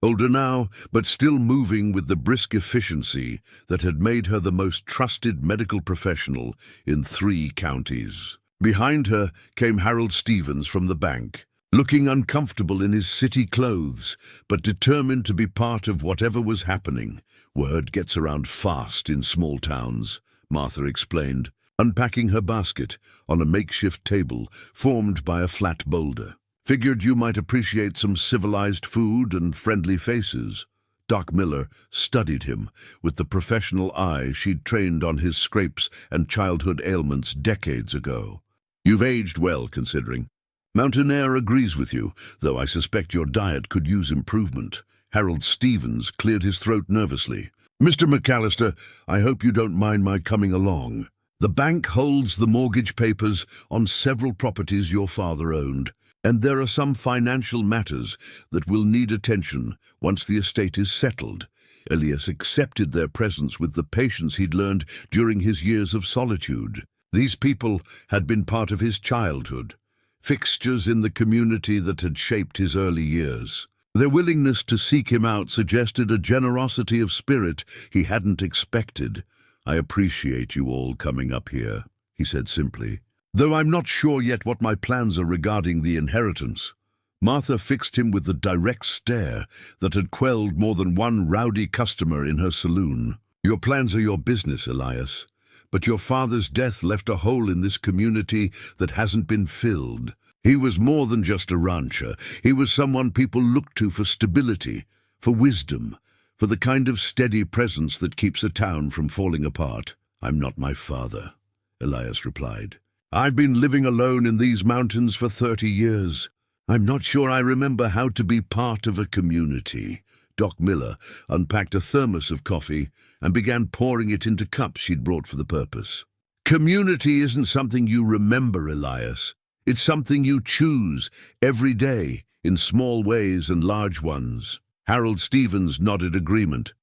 older now, but still moving with the brisk efficiency that had made her the most trusted medical professional in 3 counties. Behind her came Harold Stevens from the bank, looking uncomfortable in his city clothes, but determined to be part of whatever was happening. "Word gets around fast in small towns," Martha explained, unpacking her basket on a makeshift table formed by a flat boulder. "Figured you might appreciate some civilized food and friendly faces." Doc Miller studied him with the professional eye she'd trained on his scrapes and childhood ailments decades ago. "You've aged well, considering. Mountain Air agrees with you, though I suspect your diet could use improvement." Harold Stevens cleared his throat nervously. "Mr. McAllister, I hope you don't mind my coming along. The bank holds the mortgage papers on several properties your father owned, and there are some financial matters that will need attention once the estate is settled." Elias accepted their presence with the patience he'd learned during his years of solitude. These people had been part of his childhood, fixtures in the community that had shaped his early years. Their willingness to seek him out suggested a generosity of spirit he hadn't expected. "I appreciate you all coming up here," he said simply, "though I'm not sure yet what my plans are regarding the inheritance." Martha fixed him with the direct stare that had quelled more than one rowdy customer in her saloon. "Your plans are your business, Elias, but your father's death left a hole in this community that hasn't been filled. He was more than just a rancher. He was someone people looked to for stability, for wisdom, for the kind of steady presence that keeps a town from falling apart." "I'm not my father," Elias replied. "I've been living alone in these mountains for 30 years. I'm not sure I remember how to be part of a community." Doc Miller unpacked a thermos of coffee and began pouring it into cups she'd brought for the purpose. "Community isn't something you remember, Elias. It's something you choose every day, in small ways and large ones." Harold Stevens nodded agreement.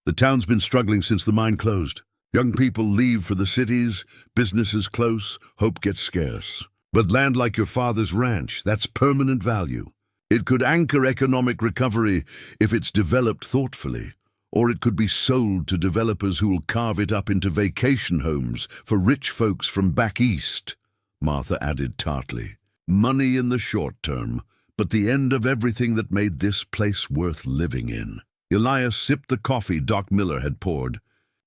"The town's been struggling since the mine closed. Young people leave for the cities, businesses close, hope gets scarce. But land like your father's ranch, that's permanent value. It could anchor economic recovery if it's developed thoughtfully, or it could be sold to developers who will carve it up into vacation homes for rich folks from back east." Martha added tartly, "Money in the short term, but the end of everything that made this place worth living in." Elias sipped the coffee Doc Miller had poured,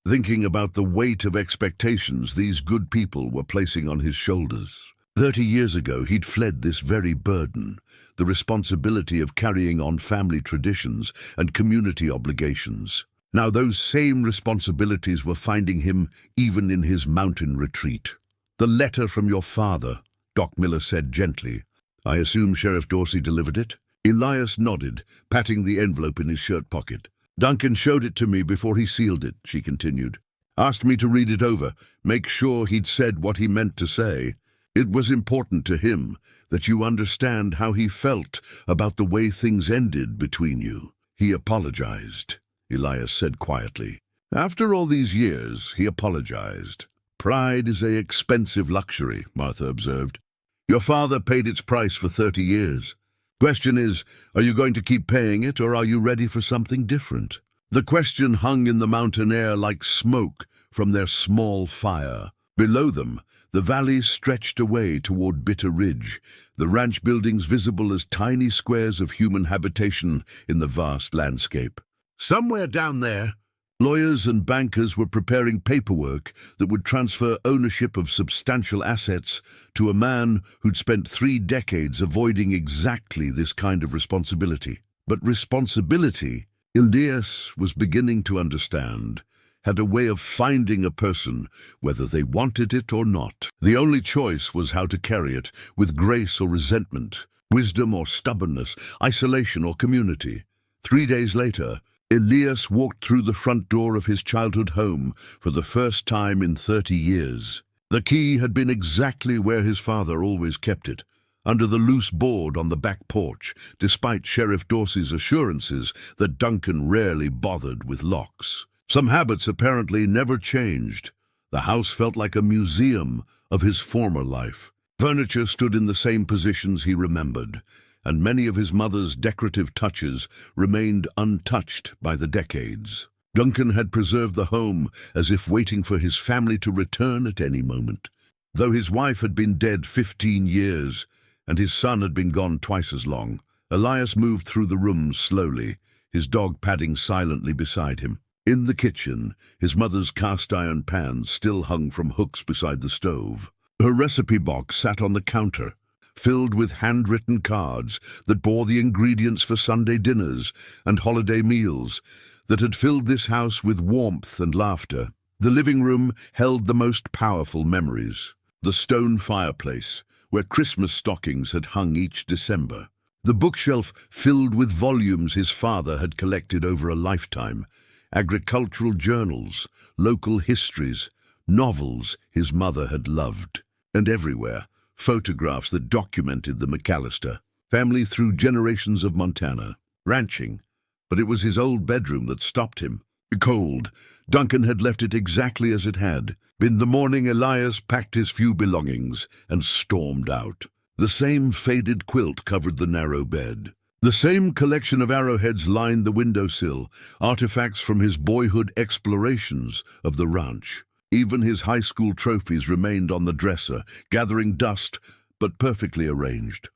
thinking about the weight of expectations these good people were placing on his shoulders. 30 years ago, he'd fled this very burden, the responsibility of carrying on family traditions and community obligations. Now those same responsibilities were finding him even in his mountain retreat. "The letter from your father," Doc Miller said gently. "I assume Sheriff Dorsey delivered it?" Elias nodded, patting the envelope in his shirt pocket. "Duncan showed it to me before he sealed it," she continued. "Asked me to read it over, make sure he'd said what he meant to say. It was important to him that you understand how he felt about the way things ended between you." "He apologized," Elias said quietly. "After all these years, he apologized. Pride is an expensive luxury," Martha observed. "Your father paid its price for 30 years. Question is, are you going to keep paying it, or are you ready for something different?" The question hung in the mountain air like smoke from their small fire. Below them, the valley stretched away toward Bitter Ridge, the ranch buildings visible as tiny squares of human habitation in the vast landscape. Somewhere down there, lawyers and bankers were preparing paperwork that would transfer ownership of substantial assets to a man who'd spent 3 decades avoiding exactly this kind of responsibility. But responsibility, Elias was beginning to understand, had a way of finding a person whether they wanted it or not. The only choice was how to carry it, with grace or resentment, wisdom or stubbornness, isolation or community. 3 days later, Elias walked through the front door of his childhood home for the first time in 30 years. The key had been exactly where his father always kept it, under the loose board on the back porch, despite Sheriff Dorsey's assurances that Duncan rarely bothered with locks. Some habits apparently never changed. The house felt like a museum of his former life. Furniture stood in the same positions he remembered, and many of his mother's decorative touches remained untouched by the decades. Duncan had preserved the home as if waiting for his family to return at any moment. Though his wife had been dead 15 years, and his son had been gone twice as long, Elias moved through the rooms slowly, his dog padding silently beside him. In the kitchen, his mother's cast-iron pans still hung from hooks beside the stove. Her recipe box sat on the counter, filled with handwritten cards that bore the ingredients for Sunday dinners and holiday meals, that had filled this house with warmth and laughter. The living room held the most powerful memories. The stone fireplace, where Christmas stockings had hung each December. The bookshelf filled with volumes his father had collected over a lifetime. Agricultural journals, local histories, novels his mother had loved. And everywhere, photographs that documented the McAllister family through generations of Montana, ranching. But it was his old bedroom that stopped him. Cold, Duncan had left it exactly as it had. In the morning, Elias packed his few belongings and stormed out. The same faded quilt covered the narrow bed. The same collection of arrowheads lined the windowsill, artifacts from his boyhood explorations of the ranch. Even his high school trophies remained on the dresser, gathering dust, but perfectly arranged.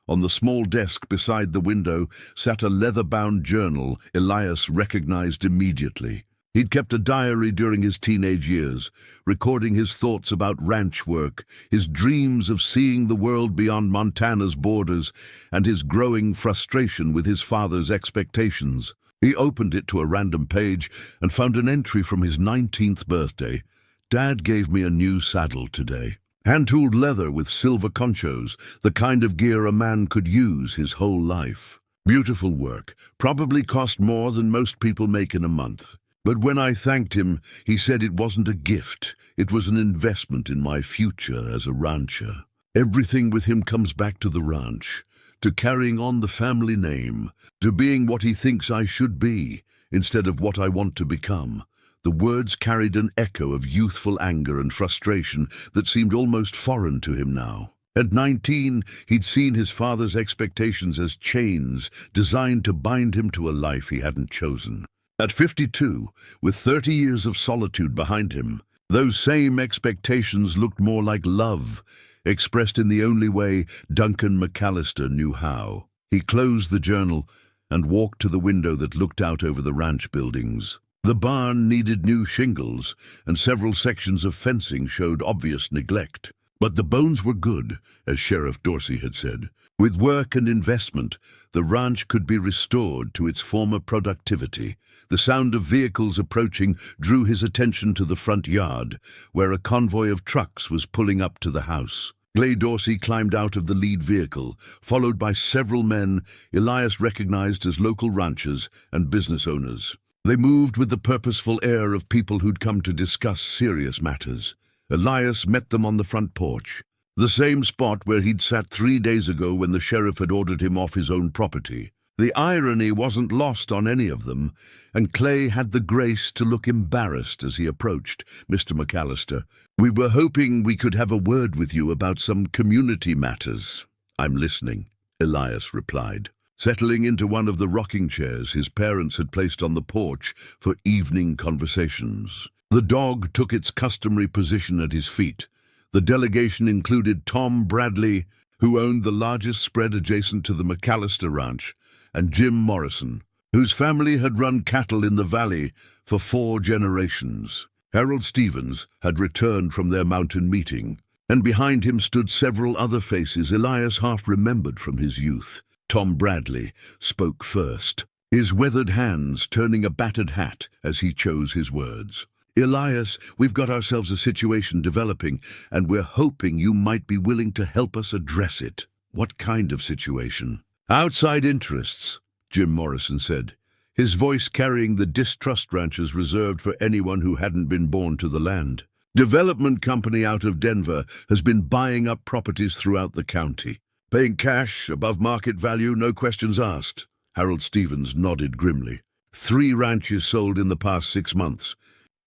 On the small desk beside the window sat a leather-bound journal Elias recognized immediately. He'd kept a diary during his teenage years, recording his thoughts about ranch work, his dreams of seeing the world beyond Montana's borders, and his growing frustration with his father's expectations. He opened it to a random page and found an entry from his 19th birthday. "Dad gave me a new saddle today. Hand-tooled leather with silver conchos, the kind of gear a man could use his whole life. Beautiful work, probably cost more than most people make in a month. But when I thanked him, he said it wasn't a gift, it was an investment in my future as a rancher. Everything with him comes back to the ranch, to carrying on the family name, to being what he thinks I should be, instead of what I want to become." The words carried an echo of youthful anger and frustration that seemed almost foreign to him now. At 19, he'd seen his father's expectations as chains designed to bind him to a life he hadn't chosen. At 52, with 30 years of solitude behind him, those same expectations looked more like love, expressed in the only way Duncan McAllister knew how. He closed the journal and walked to the window that looked out over the ranch buildings. The barn needed new shingles, and several sections of fencing showed obvious neglect. But the bones were good, as Sheriff Dorsey had said. With work and investment, the ranch could be restored to its former productivity. The sound of vehicles approaching drew his attention to the front yard, where a convoy of trucks was pulling up to the house. Clay Dorsey climbed out of the lead vehicle, followed by several men Elias recognized as local ranchers and business owners. They moved with the purposeful air of people who'd come to discuss serious matters. Elias met them on the front porch, the same spot where he'd sat 3 days ago when the sheriff had ordered him off his own property. The irony wasn't lost on any of them, and Clay had the grace to look embarrassed as he approached. "Mr. McAllister, we were hoping we could have a word with you about some community matters." "I'm listening," Elias replied. Settling into one of the rocking chairs his parents had placed on the porch for evening conversations. The dog took its customary position at his feet. The delegation included Tom Bradley, who owned the largest spread adjacent to the McAllister Ranch, and Jim Morrison, whose family had run cattle in the valley for 4 generations. Harold Stevens had returned from their mountain meeting, and behind him stood several other faces Elias half remembered from his youth. Tom Bradley spoke first, his weathered hands turning a battered hat as he chose his words. "Elias, we've got ourselves a situation developing, and we're hoping you might be willing to help us address it." "What kind of situation?" "Outside interests," Jim Morrison said, his voice carrying the distrust ranchers reserved for anyone who hadn't been born to the land. "Development company out of Denver has been buying up properties throughout the county. Paying cash, above market value, no questions asked." Harold Stevens nodded grimly. 3 ranches sold in the past 6 months,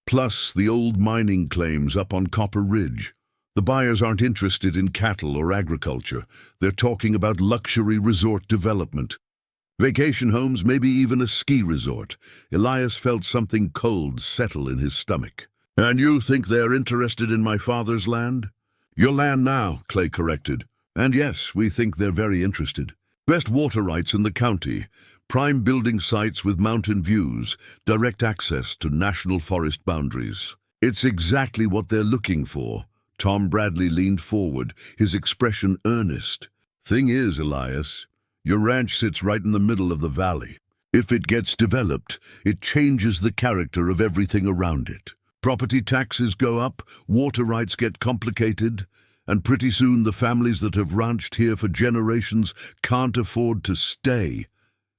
plus the old mining claims up on Copper Ridge. The buyers aren't interested in cattle or agriculture. They're talking about luxury resort development. Vacation homes, maybe even a ski resort. Elias felt something cold settle in his stomach. "And you think they're interested in my father's land?" "Your land now," Clay corrected. "And yes, we think they're very interested. Best water rights in the county, prime building sites with mountain views, direct access to national forest boundaries. It's exactly what they're looking for." Tom Bradley leaned forward, his expression earnest. Thing is, Elias, your ranch sits right in the middle of the valley. If it gets developed, it changes the character of everything around it. Property taxes go up, water rights get complicated, and pretty soon the families that have ranched here for generations can't afford to stay.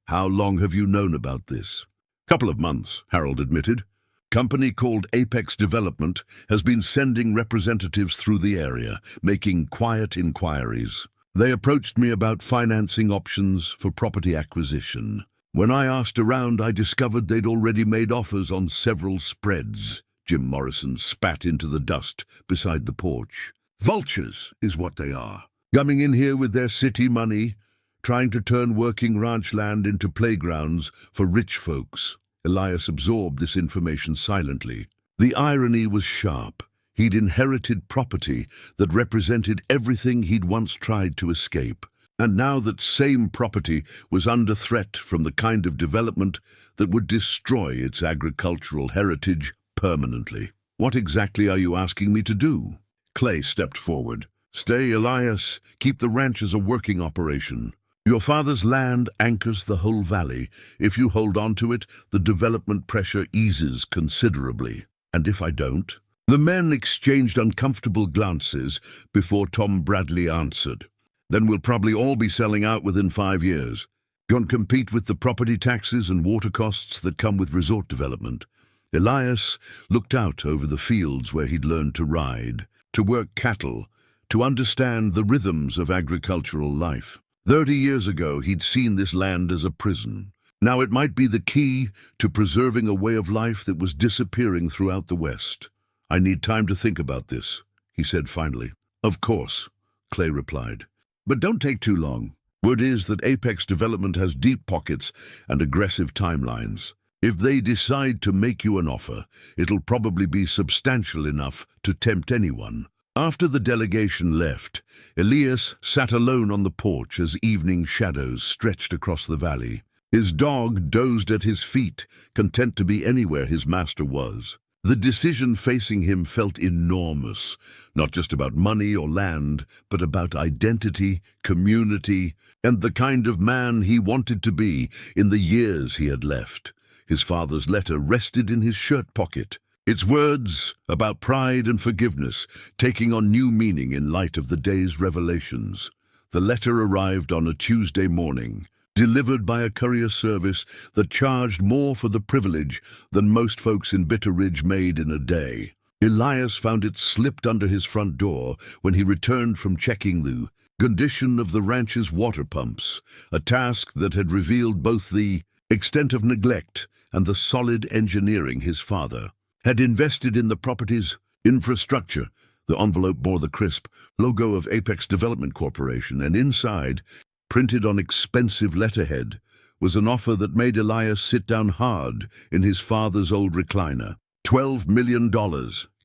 How long have you known about this? Couple of months, Harold admitted. Company called Apex Development has been sending representatives through the area, making quiet inquiries. They approached me about financing options for property acquisition. When I asked around, I discovered they'd already made offers on several spreads. Jim Morrison spat into the dust beside the porch. Vultures is what they are, coming in here with their city money, trying to turn working ranch land into playgrounds for rich folks. Elias absorbed this information silently. The irony was sharp. He'd inherited property that represented everything he'd once tried to escape, and now that same property was under threat from the kind of development that would destroy its agricultural heritage permanently. What exactly are you asking me to do? Clay stepped forward. Stay, Elias. Keep the ranch as a working operation. Your father's land anchors the whole valley. If you hold on to it, the development pressure eases considerably. And if I don't? The men exchanged uncomfortable glances before Tom Bradley answered. Then we'll probably all be selling out within 5 years. Can't compete with the property taxes and water costs that come with resort development. Elias looked out over the fields where he'd learned to ride, to work cattle, to understand the rhythms of agricultural life. 30 years ago, he'd seen this land as a prison. Now it might be the key to preserving a way of life that was disappearing throughout the West. I need time to think about this, he said finally. Of course, Clay replied. But don't take too long. Word is that Apex Development has deep pockets and aggressive timelines. If they decide to make you an offer, it'll probably be substantial enough to tempt anyone. After the delegation left, Elias sat alone on the porch as evening shadows stretched across the valley. His dog dozed at his feet, content to be anywhere his master was. The decision facing him felt enormous, not just about money or land, but about identity, community, and the kind of man he wanted to be in the years he had left. His father's letter rested in his shirt pocket, its words about pride and forgiveness taking on new meaning in light of the day's revelations. The letter arrived on a Tuesday morning, delivered by a courier service that charged more for the privilege than most folks in Bitter Ridge made in a day. Elias found it slipped under his front door when he returned from checking the condition of the ranch's water pumps, a task that had revealed both the extent of neglect and the solid engineering his father had invested in the property's infrastructure. The envelope bore the crisp logo of Apex Development Corporation, and inside, printed on expensive letterhead, was an offer that made Elias sit down hard in his father's old recliner. $12 million,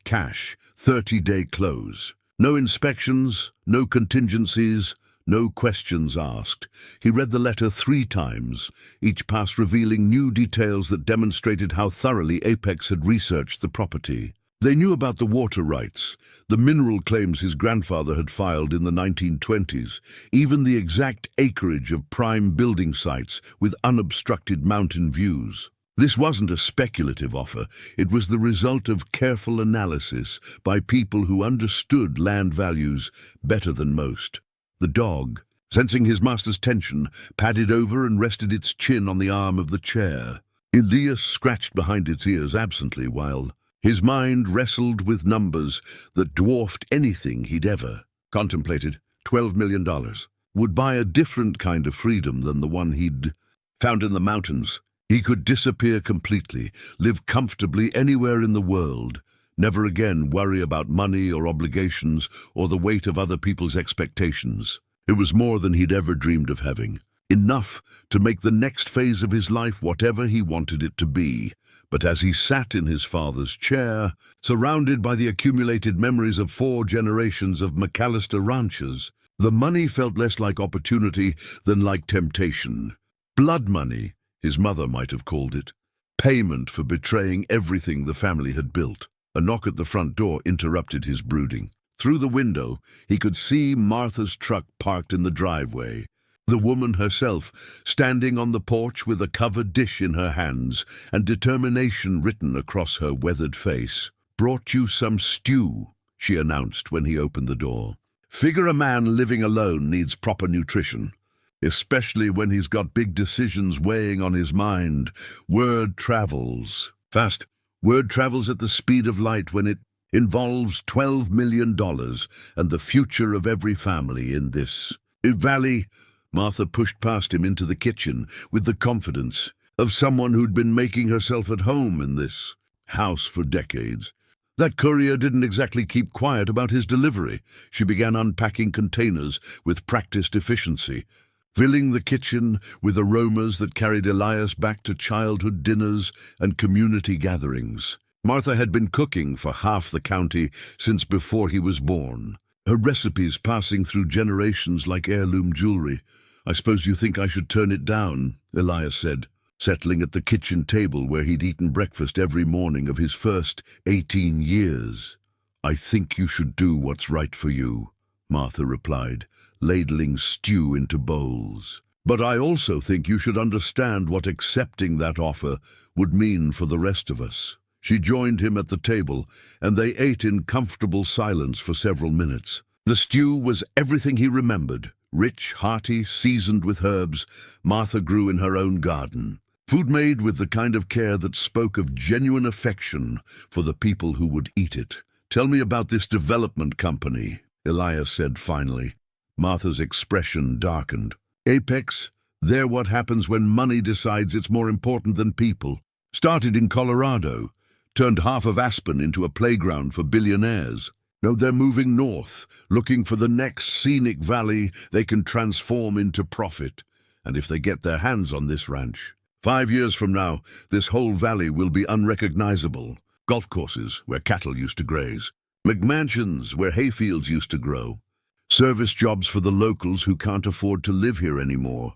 cash, 30-day close. No inspections, no contingencies, no questions asked. He read the letter 3 times, each pass revealing new details that demonstrated how thoroughly Apex had researched the property. They knew about the water rights, the mineral claims his grandfather had filed in the 1920s, even the exact acreage of prime building sites with unobstructed mountain views. This wasn't a speculative offer. It was the result of careful analysis by people who understood land values better than most. The dog, sensing his master's tension, padded over and rested its chin on the arm of the chair. Elias scratched behind its ears absently while his mind wrestled with numbers that dwarfed anything he'd ever contemplated. $12 million would buy a different kind of freedom than the one he'd found in the mountains. He could disappear completely, live comfortably anywhere in the world, never again worry about money or obligations or the weight of other people's expectations. It was more than he'd ever dreamed of having. Enough to make the next phase of his life whatever he wanted it to be. But as he sat in his father's chair, surrounded by the accumulated memories of 4 generations of McAllister ranches, the money felt less like opportunity than like temptation. Blood money, his mother might have called it. Payment for betraying everything the family had built. A knock at the front door interrupted his brooding. Through the window, he could see Martha's truck parked in the driveway. The woman herself, standing on the porch with a covered dish in her hands and determination written across her weathered face. "Brought you some stew," she announced when he opened the door. "Figure a man living alone needs proper nutrition, especially when he's got big decisions weighing on his mind. Word travels fast. Word travels at the speed of light when it involves $12 million and the future of every family in this valley." Martha pushed past him into the kitchen with the confidence of someone who'd been making herself at home in this house for decades. That courier didn't exactly keep quiet about his delivery. She began unpacking containers with practiced efficiency, filling the kitchen with aromas that carried Elias back to childhood dinners and community gatherings. Martha had been cooking for half the county since before he was born, her recipes passing through generations like heirloom jewelry. "I suppose you think I should turn it down," Elias said, settling at the kitchen table where he'd eaten breakfast every morning of his first 18 years. "I think you should do what's right for you," Martha replied, ladling stew into bowls. "But I also think you should understand what accepting that offer would mean for the rest of us." She joined him at the table, and they ate in comfortable silence for several minutes. The stew was everything he remembered. Rich, hearty, seasoned with herbs Martha grew in her own garden. Food made with the kind of care that spoke of genuine affection for the people who would eat it. "Tell me about this development company," Elias said finally. Martha's expression darkened. "Apex, they're what happens when money decides it's more important than people. Started in Colorado, turned half of Aspen into a playground for billionaires. No, they're moving north, looking for the next scenic valley they can transform into profit. And if they get their hands on this ranch, 5 years from now, this whole valley will be unrecognizable. Golf courses where cattle used to graze, McMansions where hayfields used to grow, service jobs for the locals who can't afford to live here anymore,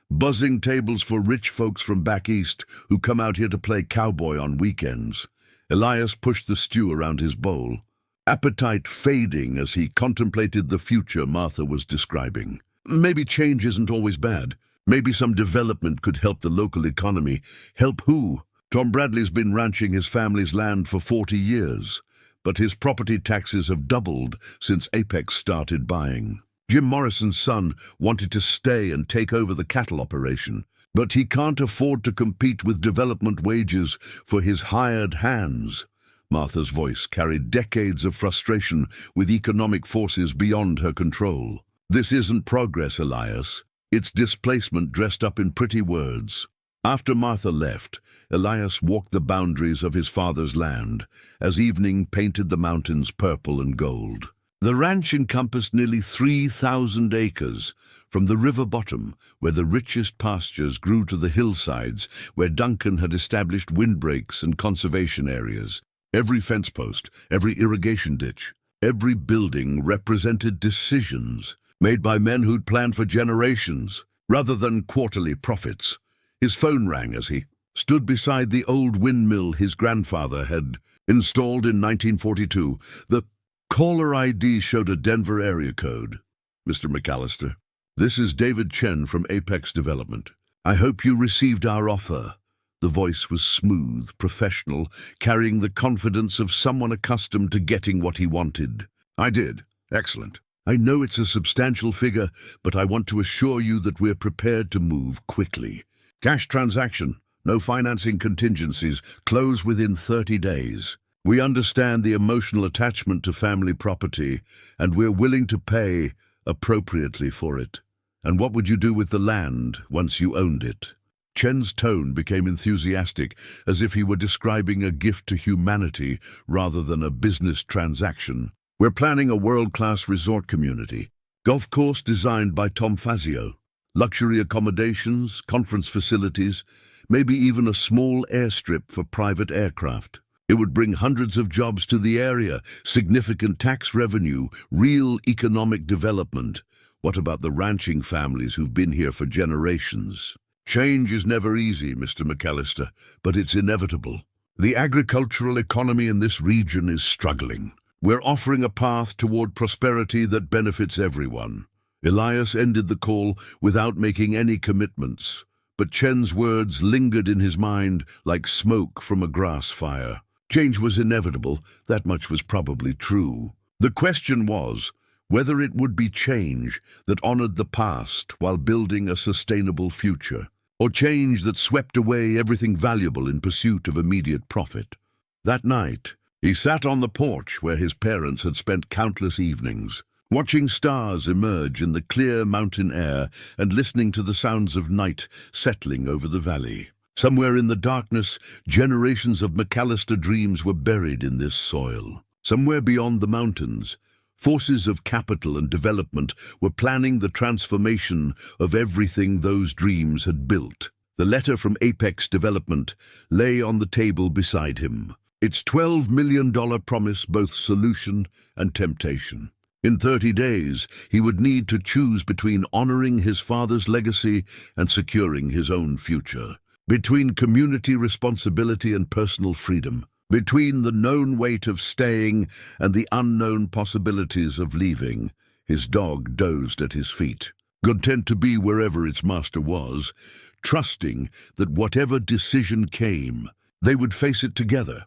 buzzing tables for rich folks from back east who come out here to play cowboy on weekends." Elias pushed the stew around his bowl, appetite fading as he contemplated the future Martha was describing. "Maybe change isn't always bad. Maybe some development could help the local economy." "Help who?" "Tom Bradley's been ranching his family's land for 40 years, but his property taxes have doubled since Apex started buying. Jim Morrison's son wanted to stay and take over the cattle operation, but he can't afford to compete with development wages for his hired hands." Martha's voice carried decades of frustration with economic forces beyond her control. "This isn't progress, Elias. It's displacement dressed up in pretty words." After Martha left, Elias walked the boundaries of his father's land as evening painted the mountains purple and gold. The ranch encompassed nearly 3,000 acres, from the river bottom, where the richest pastures grew, to the hillsides, where Duncan had established windbreaks and conservation areas. Every fence post, every irrigation ditch, every building represented decisions made by men who'd planned for generations, rather than quarterly profits. His phone rang as he stood beside the old windmill his grandfather had installed in 1942. The caller ID showed a Denver area code. "Mr. McAllister, this is David Chen from Apex Development. I hope you received our offer." The voice was smooth, professional, carrying the confidence of someone accustomed to getting what he wanted. "I did. Excellent. I know it's a substantial figure, but I want to assure you that we're prepared to move quickly. Cash transaction, no financing contingencies, close within 30 days. We understand the emotional attachment to family property, and we're willing to pay appropriately for it. And what would you do with the land once you owned it?" Chen's tone became enthusiastic, as if he were describing a gift to humanity rather than a business transaction. "We're planning a world-class resort community. Golf course designed by Tom Fazio. Luxury accommodations, conference facilities, maybe even a small airstrip for private aircraft. It would bring hundreds of jobs to the area, significant tax revenue, real economic development. What about the ranching families who've been here for generations? Change is never easy, Mr. McAllister, but it's inevitable. The agricultural economy in this region is struggling. We're offering a path toward prosperity that benefits everyone." Elias ended the call without making any commitments, but Chen's words lingered in his mind like smoke from a grass fire. Change was inevitable, that much was probably true. The question was whether it would be change that honored the past while building a sustainable future, or change that swept away everything valuable in pursuit of immediate profit. That night, he sat on the porch where his parents had spent countless evenings, watching stars emerge in the clear mountain air and listening to the sounds of night settling over the valley. Somewhere in the darkness, generations of McAllister dreams were buried in this soil. Somewhere beyond the mountains, forces of capital and development were planning the transformation of everything those dreams had built. The letter from Apex Development lay on the table beside him, its $12 million promise both solution and temptation. In 30 days, he would need to choose between honoring his father's legacy and securing his own future, between community responsibility and personal freedom, between the known weight of staying and the unknown possibilities of leaving. His dog dozed at his feet, content to be wherever its master was, trusting that whatever decision came, they would face it together.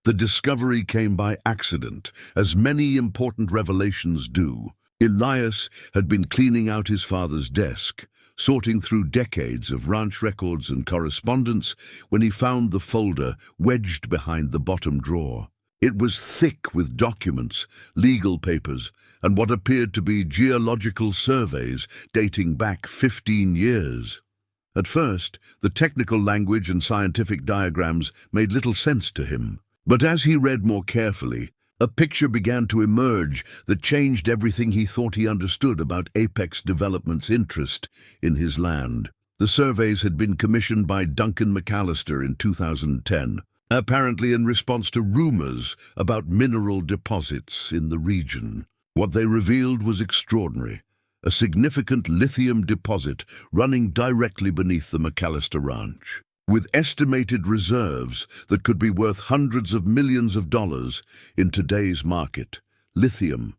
The discovery came by accident, as many important revelations do. Elias had been cleaning out his father's desk, sorting through decades of ranch records and correspondence, when he found the folder wedged behind the bottom drawer. It was thick with documents, legal papers, and what appeared to be geological surveys dating back 15 years. At first, the technical language and scientific diagrams made little sense to him. But as he read more carefully, a picture began to emerge that changed everything he thought he understood about Apex Development's interest in his land. The surveys had been commissioned by Duncan McAllister in 2010, apparently in response to rumors about mineral deposits in the region. What they revealed was extraordinary: a significant lithium deposit running directly beneath the McAllister Ranch, with estimated reserves that could be worth hundreds of millions of dollars in today's market. Lithium,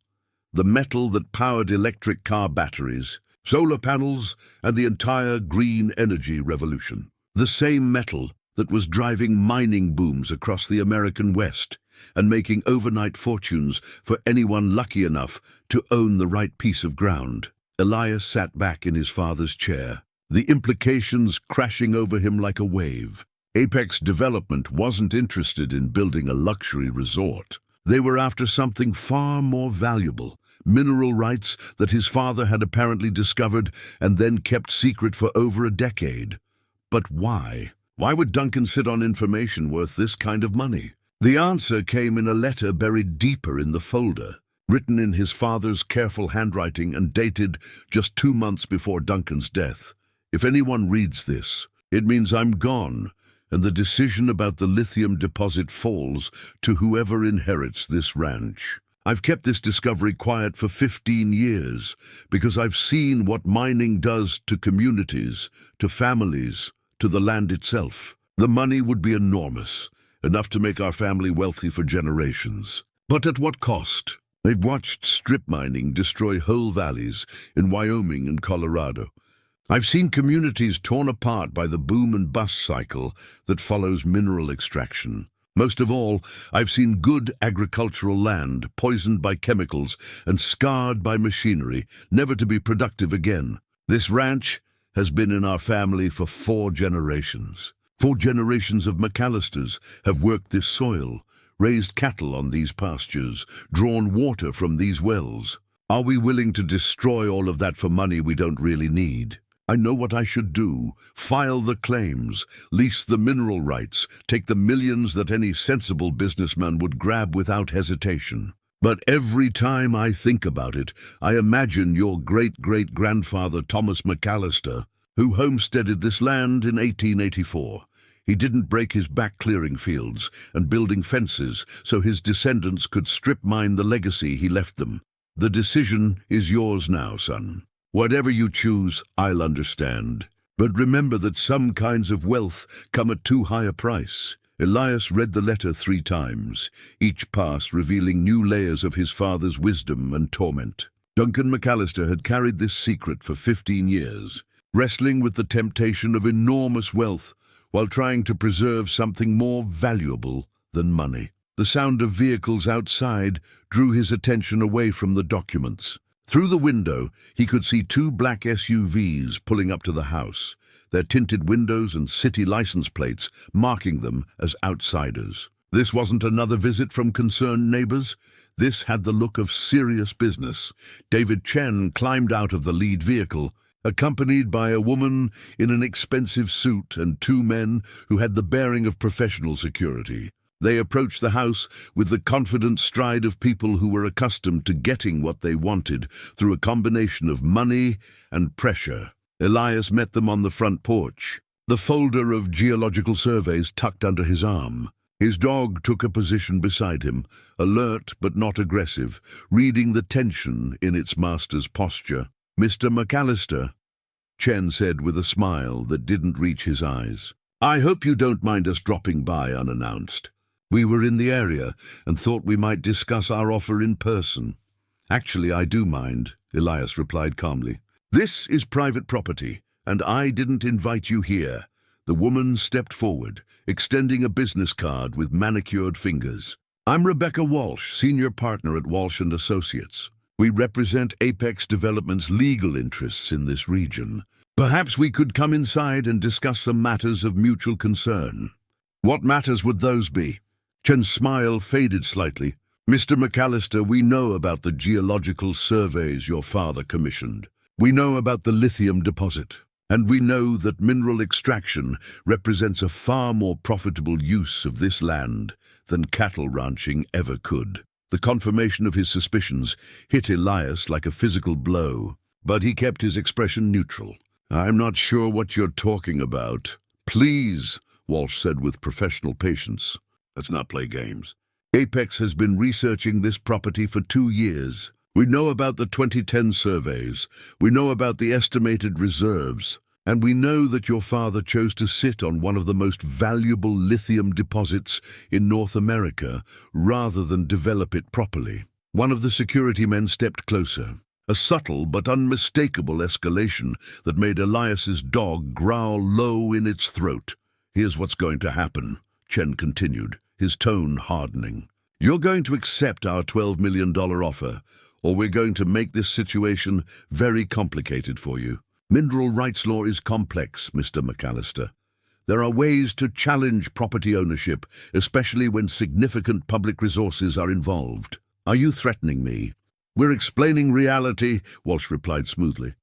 the metal that powered electric car batteries, solar panels, and the entire green energy revolution. The same metal that was driving mining booms across the American West and making overnight fortunes for anyone lucky enough to own the right piece of ground. Elias sat back in his father's chair, the implications crashing over him like a wave. Apex Development wasn't interested in building a luxury resort. They were after something far more valuable: mineral rights that his father had apparently discovered and then kept secret for over a decade. But why? Why would Duncan sit on information worth this kind of money? The answer came in a letter buried deeper in the folder, written in his father's careful handwriting and dated just 2 months before Duncan's death. "If anyone reads this, it means I'm gone, and the decision about the lithium deposit falls to whoever inherits this ranch. I've kept this discovery quiet for 15 years because I've seen what mining does to communities, to families, to the land itself. The money would be enormous, enough to make our family wealthy for generations. But at what cost? They've watched strip mining destroy whole valleys in Wyoming and Colorado. I've seen communities torn apart by the boom and bust cycle that follows mineral extraction. Most of all, I've seen good agricultural land poisoned by chemicals and scarred by machinery, never to be productive again. This ranch has been in our family for 4 generations. 4 generations of McAllisters have worked this soil, raised cattle on these pastures, drawn water from these wells. Are we willing to destroy all of that for money we don't really need? I know what I should do: file the claims, lease the mineral rights, take the millions that any sensible businessman would grab without hesitation. But every time I think about it, I imagine your great-great-grandfather Thomas McAllister, who homesteaded this land in 1884. He didn't break his back clearing fields and building fences so his descendants could strip mine the legacy he left them. The decision is yours now, son. Whatever you choose, I'll understand. But remember that some kinds of wealth come at too high a price. Elias read the letter 3 times, each pass revealing new layers of his father's wisdom and torment. Duncan McAllister had carried this secret for 15 years, wrestling with the temptation of enormous wealth while trying to preserve something more valuable than money. The sound of vehicles outside drew his attention away from the documents. Through the window, he could see 2 black SUVs pulling up to the house, their tinted windows and city license plates marking them as outsiders. This wasn't another visit from concerned neighbors. This had the look of serious business. David Chen climbed out of the lead vehicle, accompanied by a woman in an expensive suit and 2 men who had the bearing of professional security. They approached the house with the confident stride of people who were accustomed to getting what they wanted through a combination of money and pressure. Elias met them on the front porch, the folder of geological surveys tucked under his arm. His dog took a position beside him, alert but not aggressive, reading the tension in its master's posture. "Mr. McAllister," Chen said with a smile that didn't reach his eyes. "I hope you don't mind us dropping by unannounced. We were in the area and thought we might discuss our offer in person." "Actually, I do mind," Elias replied calmly. "This is private property, and I didn't invite you here." The woman stepped forward, extending a business card with manicured fingers. "I'm Rebecca Walsh, senior partner at Walsh & Associates. We represent Apex Development's legal interests in this region. Perhaps we could come inside and discuss some matters of mutual concern." "What matters would those be?" Chen's smile faded slightly. "Mr. McAllister, we know about the geological surveys your father commissioned. We know about the lithium deposit. And we know that mineral extraction represents a far more profitable use of this land than cattle ranching ever could." The confirmation of his suspicions hit Elias like a physical blow, but he kept his expression neutral. "I'm not sure what you're talking about." "Please," Walsh said with professional patience. "Let's not play games. Apex has been researching this property for 2 years. We know about the 2010 surveys. We know about the estimated reserves. And we know that your father chose to sit on one of the most valuable lithium deposits in North America rather than develop it properly." One of the security men stepped closer, a subtle but unmistakable escalation that made Elias's dog growl low in its throat. "Here's what's going to happen," Chen continued, his tone hardening. "You're going to accept our $12 million offer, or we're going to make this situation very complicated for you. Mineral rights law is complex, Mr. McAllister. There are ways to challenge property ownership, especially when significant public resources are involved. Are you threatening me?" "We're explaining reality," Walsh replied smoothly.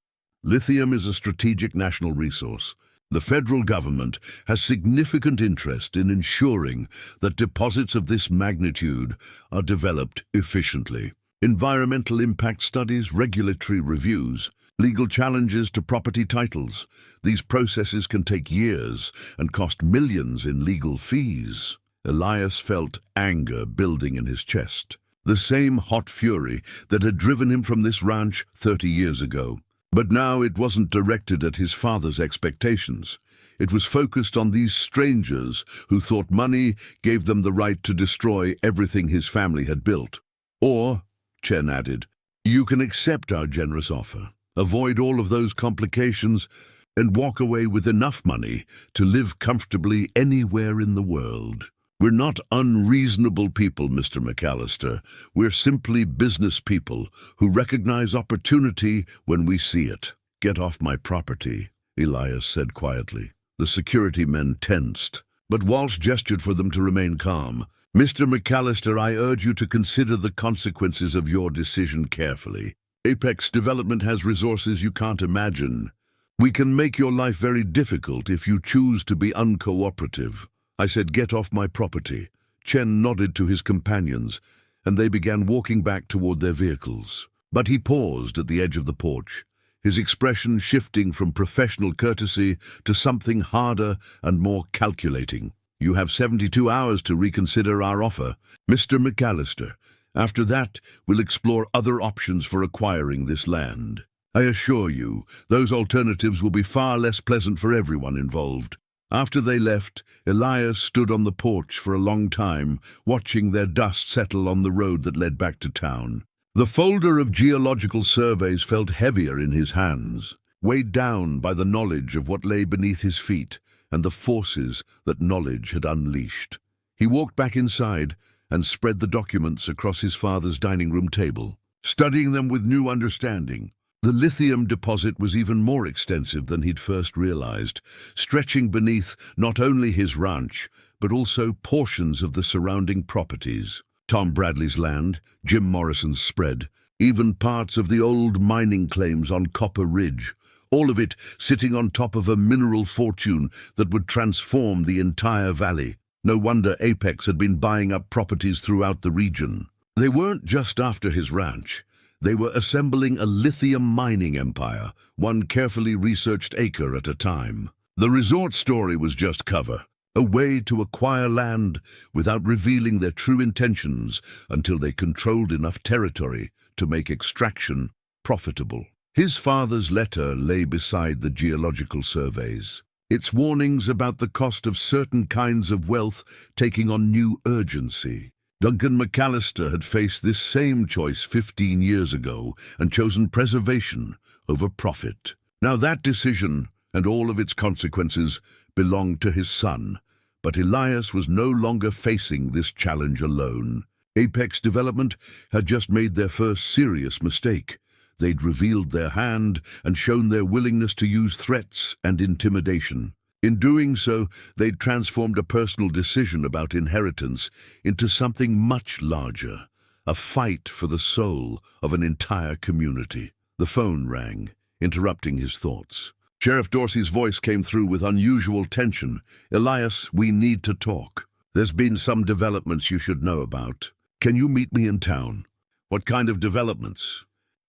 "Lithium is a strategic national resource. The federal government has significant interest in ensuring that deposits of this magnitude are developed efficiently. Environmental impact studies, regulatory reviews, legal challenges to property titles. These processes can take years and cost millions in legal fees." Elias felt anger building in his chest, the same hot fury that had driven him from this ranch 30 years ago. But now it wasn't directed at his father's expectations. It was focused on these strangers who thought money gave them the right to destroy everything his family had built. "Or," Chen added, "you can accept our generous offer, avoid all of those complications, and walk away with enough money to live comfortably anywhere in the world." "We're not unreasonable people, Mr. McAllister. We're simply business people who recognize opportunity when we see it." "Get off my property," Elias said quietly. The security men tensed, but Walsh gestured for them to remain calm. "Mr. McAllister, I urge you to consider the consequences of your decision carefully. Apex Development has resources you can't imagine. We can make your life very difficult if you choose to be uncooperative." I said, "Get off my property." Chen nodded to his companions, and they began walking back toward their vehicles. But he paused at the edge of the porch, his expression shifting from professional courtesy to something harder and more calculating. "You have 72 hours to reconsider our offer, Mr. McAllister. After that, we'll explore other options for acquiring this land. I assure you, those alternatives will be far less pleasant for everyone involved." After they left, Elias stood on the porch for a long time, watching their dust settle on the road that led back to town. The folder of geological surveys felt heavier in his hands, weighed down by the knowledge of what lay beneath his feet and the forces that knowledge had unleashed. He walked back inside and spread the documents across his father's dining room table, studying them with new understanding. The lithium deposit was even more extensive than he'd first realized, stretching beneath not only his ranch, but also portions of the surrounding properties. Tom Bradley's land, Jim Morrison's spread, even parts of the old mining claims on Copper Ridge, all of it sitting on top of a mineral fortune that would transform the entire valley. No wonder Apex had been buying up properties throughout the region. They weren't just after his ranch. They were assembling a lithium mining empire, one carefully researched acre at a time. The resort story was just cover, a way to acquire land without revealing their true intentions until they controlled enough territory to make extraction profitable. His father's letter lay beside the geological surveys, its warnings about the cost of certain kinds of wealth taking on new urgency. Duncan McAllister had faced this same choice 15 years ago and chosen preservation over profit. Now that decision and all of its consequences belonged to his son, but Elias was no longer facing this challenge alone. Apex Development had just made their first serious mistake. They'd revealed their hand and shown their willingness to use threats and intimidation. In doing so, they'd transformed a personal decision about inheritance into something much larger, a fight for the soul of an entire community. The phone rang, interrupting his thoughts. Sheriff Dorsey's voice came through with unusual tension. "Elias, we need to talk. There's been some developments you should know about. Can you meet me in town?" "What kind of developments?"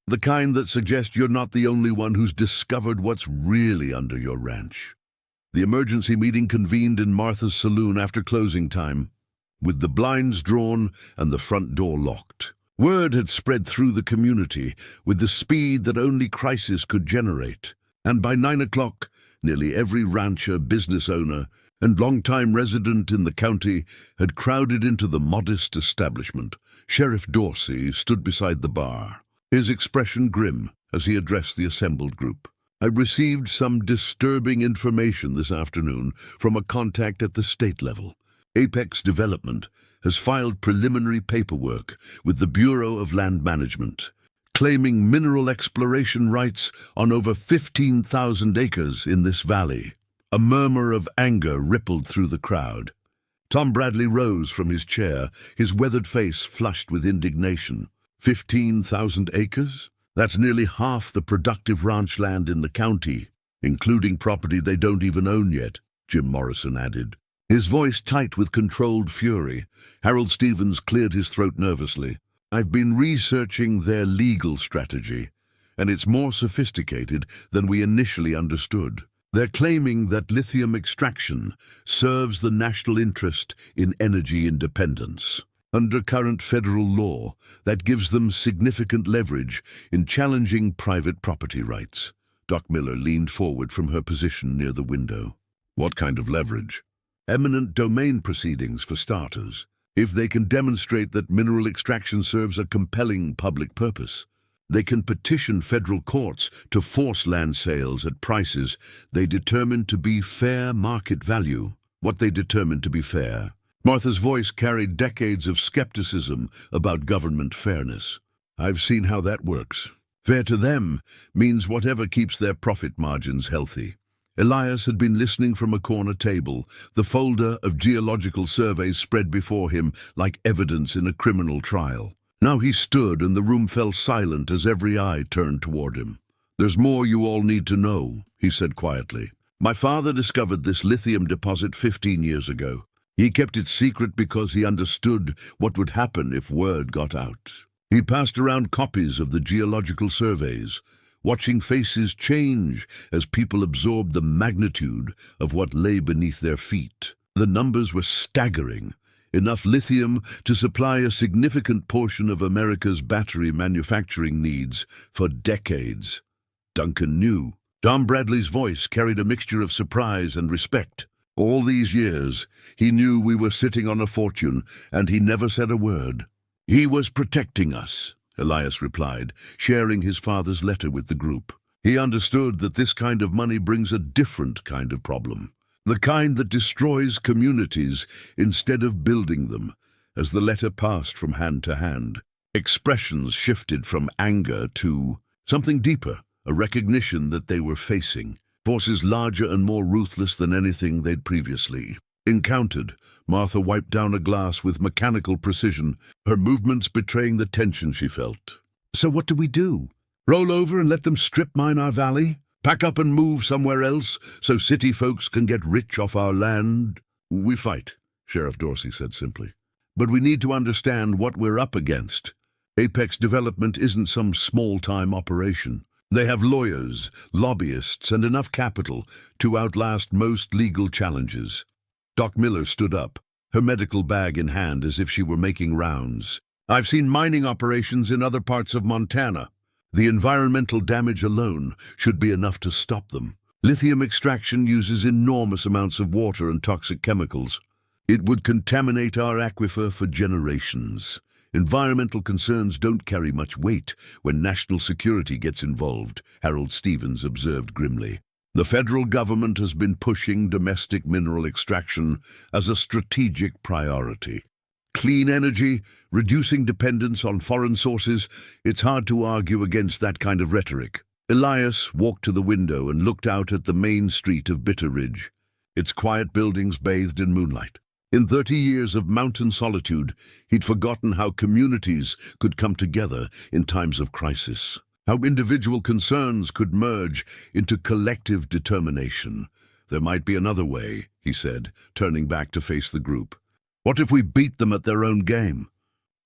"The kind that suggest you're not the only one who's discovered what's really under your ranch." The emergency meeting convened in Martha's saloon after closing time, with the blinds drawn and the front door locked. Word had spread through the community with the speed that only crisis could generate, and by 9 o'clock, nearly every rancher, business owner, and long-time resident in the county had crowded into the modest establishment. Sheriff Dorsey stood beside the bar, his expression grim as he addressed the assembled group. "I received some disturbing information this afternoon from a contact at the state level. Apex Development has filed preliminary paperwork with the Bureau of Land Management, claiming mineral exploration rights on over 15,000 acres in this valley." A murmur of anger rippled through the crowd. Tom Bradley rose from his chair, his weathered face flushed with indignation. 15,000 acres? That's nearly half the productive ranch land in the county, including property they don't even own yet, Jim Morrison added. His voice tight with controlled fury. Harold Stevens cleared his throat nervously. "I've been researching their legal strategy, and it's more sophisticated than we initially understood. They're claiming that lithium extraction serves the national interest in energy independence. Under current federal law, that gives them significant leverage in challenging private property rights." Doc Miller leaned forward from her position near the window. "What kind of leverage?" "Eminent domain proceedings, for starters. If they can demonstrate that mineral extraction serves a compelling public purpose, they can petition federal courts to force land sales at prices they determine to be fair market value." "What they determine to be fair?" Martha's voice carried decades of skepticism about government fairness. "I've seen how that works. Fair to them means whatever keeps their profit margins healthy." Elias had been listening from a corner table, the folder of geological surveys spread before him like evidence in a criminal trial. Now he stood and the room fell silent as every eye turned toward him. "There's more you all need to know," he said quietly. "My father discovered this lithium deposit 15 years ago. He kept it secret because he understood what would happen if word got out. He passed around copies of the geological surveys, watching faces change as people absorbed the magnitude of what lay beneath their feet. The numbers were staggering, enough lithium to supply a significant portion of America's battery manufacturing needs for decades. Duncan knew. Tom Bradley's voice carried a mixture of surprise and respect. All these years, he knew we were sitting on a fortune, and he never said a word. He was protecting us, Elias replied, sharing his father's letter with the group. He understood that this kind of money brings a different kind of problem, the kind that destroys communities instead of building them. As the letter passed from hand to hand, expressions shifted from anger to something deeper, a recognition that they were facing forces larger and more ruthless than anything they'd previously encountered. Martha wiped down a glass with mechanical precision, her movements betraying the tension she felt. So what do we do? Roll over and let them strip mine our valley? Pack up and move somewhere else so city folks can get rich off our land? We fight, Sheriff Dorsey said simply. But we need to understand what we're up against. Apex Development isn't some small-time operation. They have lawyers, lobbyists, and enough capital to outlast most legal challenges. Doc Miller stood up, her medical bag in hand as if she were making rounds. I've seen mining operations in other parts of Montana. The environmental damage alone should be enough to stop them. Lithium extraction uses enormous amounts of water and toxic chemicals. It would contaminate our aquifer for generations. Environmental concerns don't carry much weight when national security gets involved, Harold Stevens observed grimly. The federal government has been pushing domestic mineral extraction as a strategic priority. Clean energy, reducing dependence on foreign sources, it's hard to argue against that kind of rhetoric. Elias walked to the window and looked out at the main street of Bitter Ridge, its quiet buildings bathed in moonlight. In 30 years of mountain solitude, he'd forgotten how communities could come together in times of crisis, how individual concerns could merge into collective determination. There might be another way, he said, turning back to face the group. What if we beat them at their own game?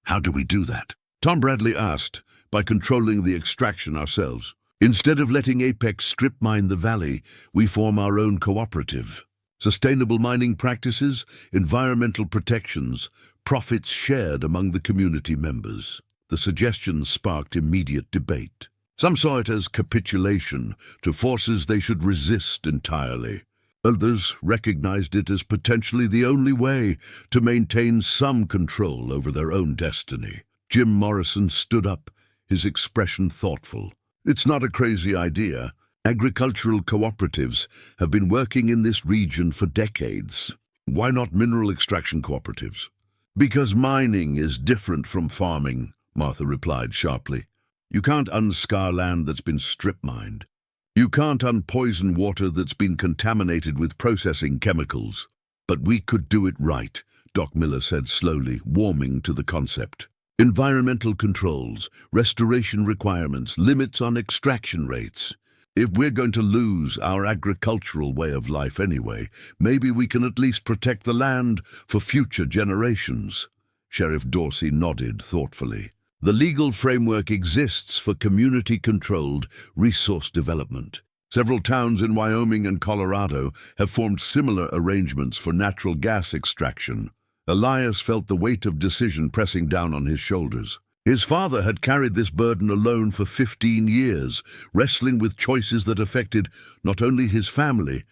How do we do that? Tom Bradley asked, by controlling the extraction ourselves. Instead of letting Apex strip mine the valley, we form our own cooperative. Sustainable mining practices, environmental protections, profits shared among the community members. The suggestion sparked immediate debate. Some saw it as capitulation to forces they should resist entirely. Others recognized it as potentially the only way to maintain some control over their own destiny. Jim Morrison stood up, his expression thoughtful. It's not a crazy idea. Agricultural cooperatives have been working in this region for decades. Why not mineral extraction cooperatives? Because mining is different from farming, Martha replied sharply. You can't unscar land that's been strip-mined. You can't unpoison water that's been contaminated with processing chemicals. But we could do it right, Doc Miller said slowly, warming to the concept. Environmental controls, restoration requirements, limits on extraction rates. If we're going to lose our agricultural way of life anyway, maybe we can at least protect the land for future generations. Sheriff Dorsey nodded thoughtfully. The legal framework exists for community-controlled resource development. Several towns in Wyoming and Colorado have formed similar arrangements for natural gas extraction. Elias felt the weight of decision pressing down on his shoulders. His father had carried this burden alone for 15 years, wrestling with choices that affected not only his family,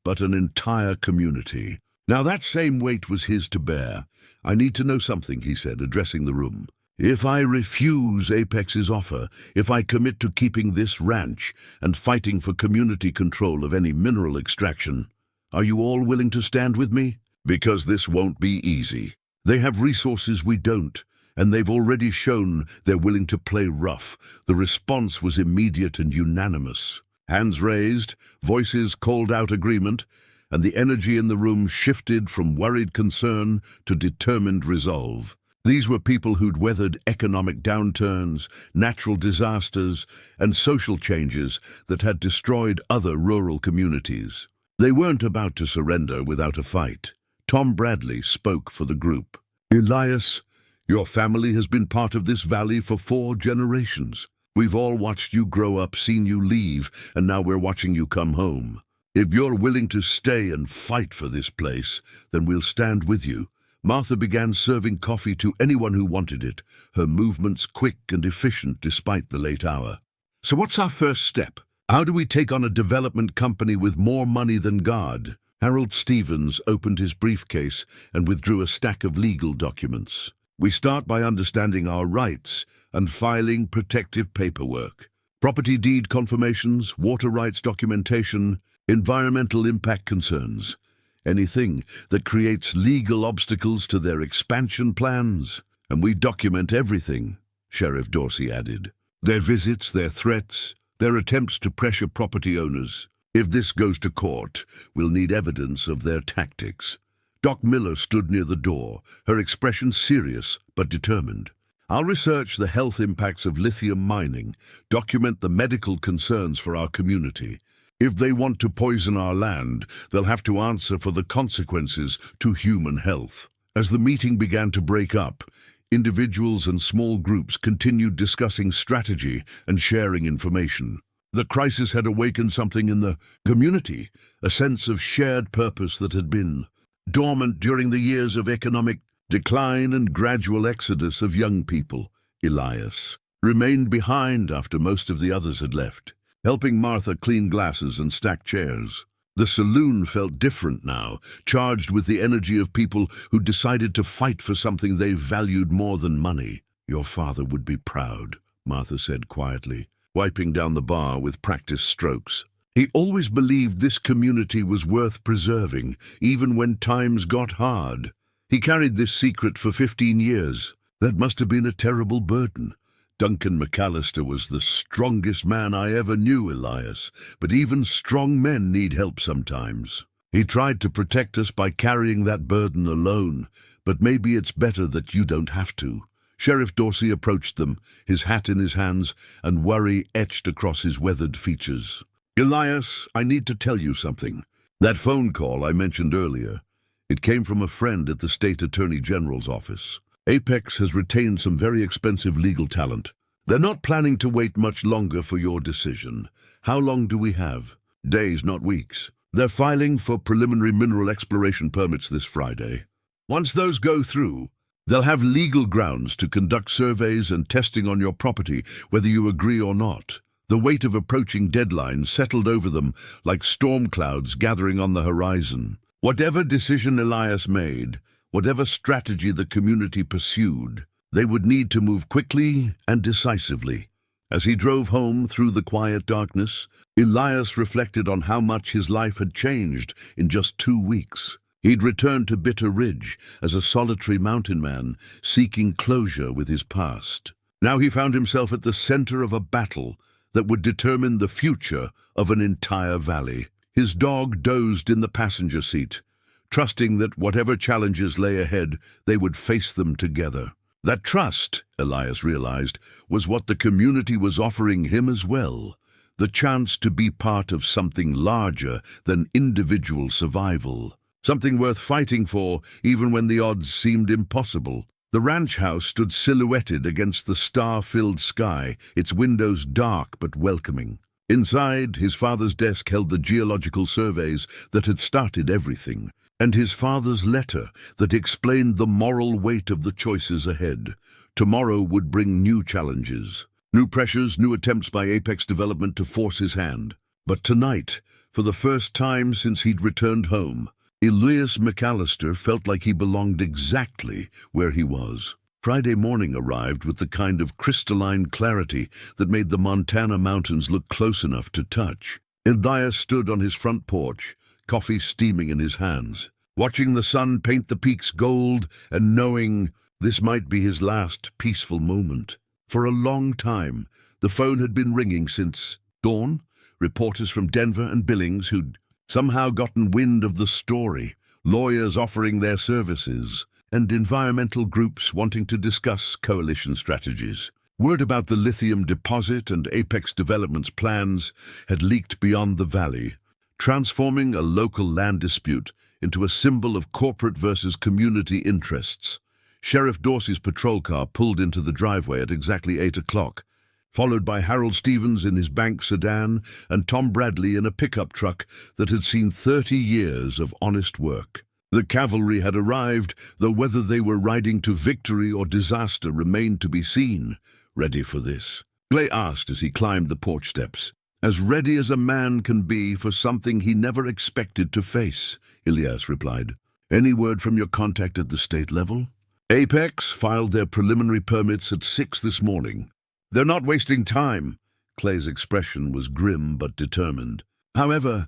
but an entire community. Now that same weight was his to bear. I need to know something, he said, addressing the room. If I refuse Apex's offer, if I commit to keeping this ranch and fighting for community control of any mineral extraction, are you all willing to stand with me? Because this won't be easy. They have resources we don't, and they've already shown they're willing to play rough. The response was immediate and unanimous. Hands raised, voices called out agreement, and the energy in the room shifted from worried concern to determined resolve. These were people who'd weathered economic downturns, natural disasters, and social changes that had destroyed other rural communities. They weren't about to surrender without a fight. Tom Bradley spoke for the group. Elias, your family has been part of this valley for 4 generations. We've all watched you grow up, seen you leave, and now we're watching you come home. If you're willing to stay and fight for this place, then we'll stand with you. Martha began serving coffee to anyone who wanted it, her movements quick and efficient despite the late hour. So what's our first step? How do we take on a development company with more money than God? Harold Stevens opened his briefcase and withdrew a stack of legal documents. We start by understanding our rights and filing protective paperwork. Property deed confirmations, water rights documentation, environmental impact concerns. Anything that creates legal obstacles to their expansion plans. And we document everything, Sheriff Dorsey added. Their visits, their threats, their attempts to pressure property owners. If this goes to court, we'll need evidence of their tactics. Doc Miller stood near the door, her expression serious but determined. I'll research the health impacts of lithium mining, document the medical concerns for our community. If they want to poison our land, they'll have to answer for the consequences to human health. As the meeting began to break up, individuals and small groups continued discussing strategy and sharing information. The crisis had awakened something in the community, a sense of shared purpose that had been dormant during the years of economic decline and gradual exodus of young people. Elias remained behind after most of the others had left, helping Martha clean glasses and stack chairs. The saloon felt different now, charged with the energy of people who decided to fight for something they valued more than money. Your father would be proud, Martha said quietly, wiping down the bar with practiced strokes. He always believed this community was worth preserving, even when times got hard. He carried this secret for 15 years. That must have been a terrible burden. Duncan McAllister was the strongest man I ever knew, Elias, but even strong men need help sometimes. He tried to protect us by carrying that burden alone, but maybe it's better that you don't have to. Sheriff Dorsey approached them, his hat in his hands, and worry etched across his weathered features. Elias, I need to tell you something. That phone call I mentioned earlier, it came from a friend at the State Attorney General's office. Apex has retained some very expensive legal talent. They're not planning to wait much longer for your decision. How long do we have? Days, not weeks. They're filing for preliminary mineral exploration permits this Friday. Once those go through, they'll have legal grounds to conduct surveys and testing on your property, whether you agree or not. The weight of approaching deadlines settled over them like storm clouds gathering on the horizon. Whatever decision Elias made, whatever strategy the community pursued, they would need to move quickly and decisively. As he drove home through the quiet darkness, Elias reflected on how much his life had changed in just 2 weeks. He'd returned to Bitter Ridge as a solitary mountain man, seeking closure with his past. Now he found himself at the center of a battle that would determine the future of an entire valley. His dog dozed in the passenger seat, trusting that whatever challenges lay ahead, they would face them together. That trust, Elias realized, was what the community was offering him as well, the chance to be part of something larger than individual survival, something worth fighting for even when the odds seemed impossible. The ranch house stood silhouetted against the star-filled sky, its windows dark but welcoming. Inside, his father's desk held the geological surveys that had started everything, and his father's letter that explained the moral weight of the choices ahead. Tomorrow would bring new challenges, new pressures, new attempts by Apex Development to force his hand. But tonight, for the first time since he'd returned home, Elias McAllister felt like he belonged exactly where he was. Friday morning arrived with the kind of crystalline clarity that made the Montana mountains look close enough to touch. Elias stood on his front porch, coffee steaming in his hands, watching the sun paint the peaks gold and knowing this might be his last peaceful moment. For a long time, the phone had been ringing since dawn. Reporters from Denver and Billings who'd somehow gotten wind of the story, lawyers offering their services, and environmental groups wanting to discuss coalition strategies. Word about the lithium deposit and Apex Development's plans had leaked beyond the valley, transforming a local land dispute into a symbol of corporate versus community interests. Sheriff Dorsey's patrol car pulled into the driveway at exactly 8 o'clock, followed by Harold Stevens in his bank sedan and Tom Bradley in a pickup truck that had seen 30 years of honest work. The cavalry had arrived, though whether they were riding to victory or disaster remained to be seen. Ready for this? Clay asked as he climbed the porch steps. As ready as a man can be for something he never expected to face, Elias replied. Any word from your contact at the state level? Apex filed their preliminary permits at 6 this morning. They're not wasting time. Clay's expression was grim but determined. However,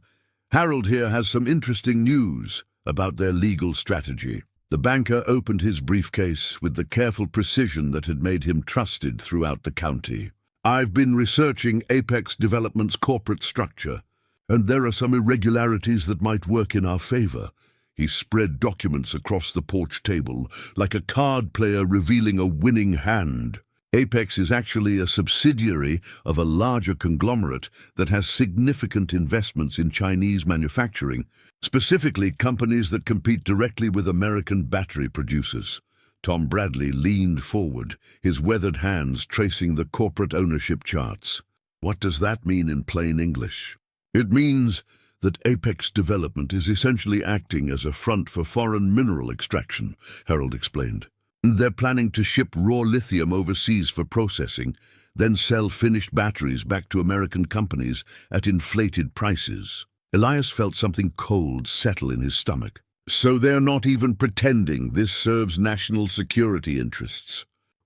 Harold here has some interesting news about their legal strategy. The banker opened his briefcase with the careful precision that had made him trusted throughout the county. I've been researching Apex Development's corporate structure, and there are some irregularities that might work in our favor. He spread documents across the porch table, like a card player revealing a winning hand. Apex is actually a subsidiary of a larger conglomerate that has significant investments in Chinese manufacturing, specifically companies that compete directly with American battery producers. Tom Bradley leaned forward, his weathered hands tracing the corporate ownership charts. What does that mean in plain English? It means that Apex Development is essentially acting as a front for foreign mineral extraction, Harold explained. They're planning to ship raw lithium overseas for processing, then sell finished batteries back to American companies at inflated prices. Elias felt something cold settle in his stomach. So they're not even pretending this serves national security interests.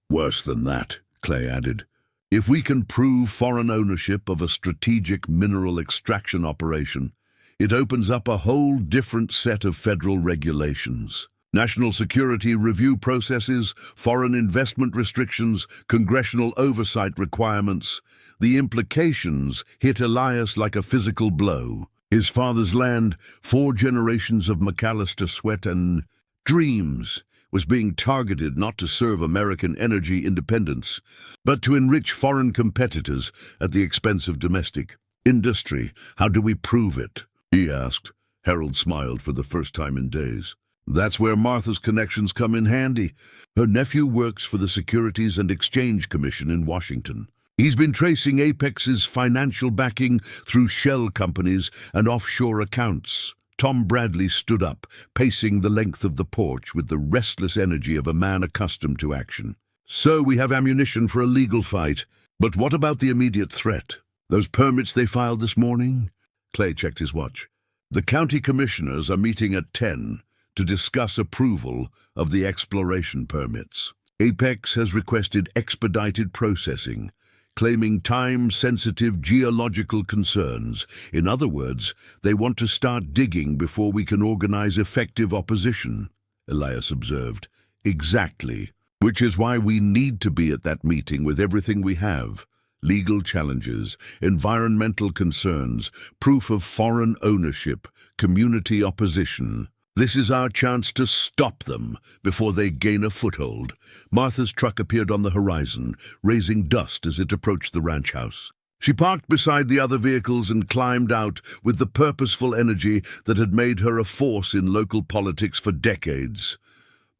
Worse than that, Clay added. If we can prove foreign ownership of a strategic mineral extraction operation, it opens up a whole different set of federal regulations. National security review processes, foreign investment restrictions, congressional oversight requirements. The implications hit Elias like a physical blow. His father's land, 4 generations of McAllister sweat and dreams, was being targeted not to serve American energy independence, but to enrich foreign competitors at the expense of domestic industry. How do we prove it? He asked. Harold smiled for the first time in days. That's where Martha's connections come in handy. Her nephew works for the Securities and Exchange Commission in Washington. He's been tracing Apex's financial backing through shell companies and offshore accounts. Tom Bradley stood up, pacing the length of the porch with the restless energy of a man accustomed to action. So we have ammunition for a legal fight. But what about the immediate threat? Those permits they filed this morning? Clay checked his watch. The county commissioners are meeting at 10 to discuss approval of the exploration permits. Apex has requested expedited processing, claiming time-sensitive geological concerns. In other words, they want to start digging before we can organize effective opposition, Elias observed. Exactly. Which is why we need to be at that meeting with everything we have. Legal challenges, environmental concerns, proof of foreign ownership, community opposition. This is our chance to stop them before they gain a foothold. Martha's truck appeared on the horizon, raising dust as it approached the ranch house. She parked beside the other vehicles and climbed out with the purposeful energy that had made her a force in local politics for decades.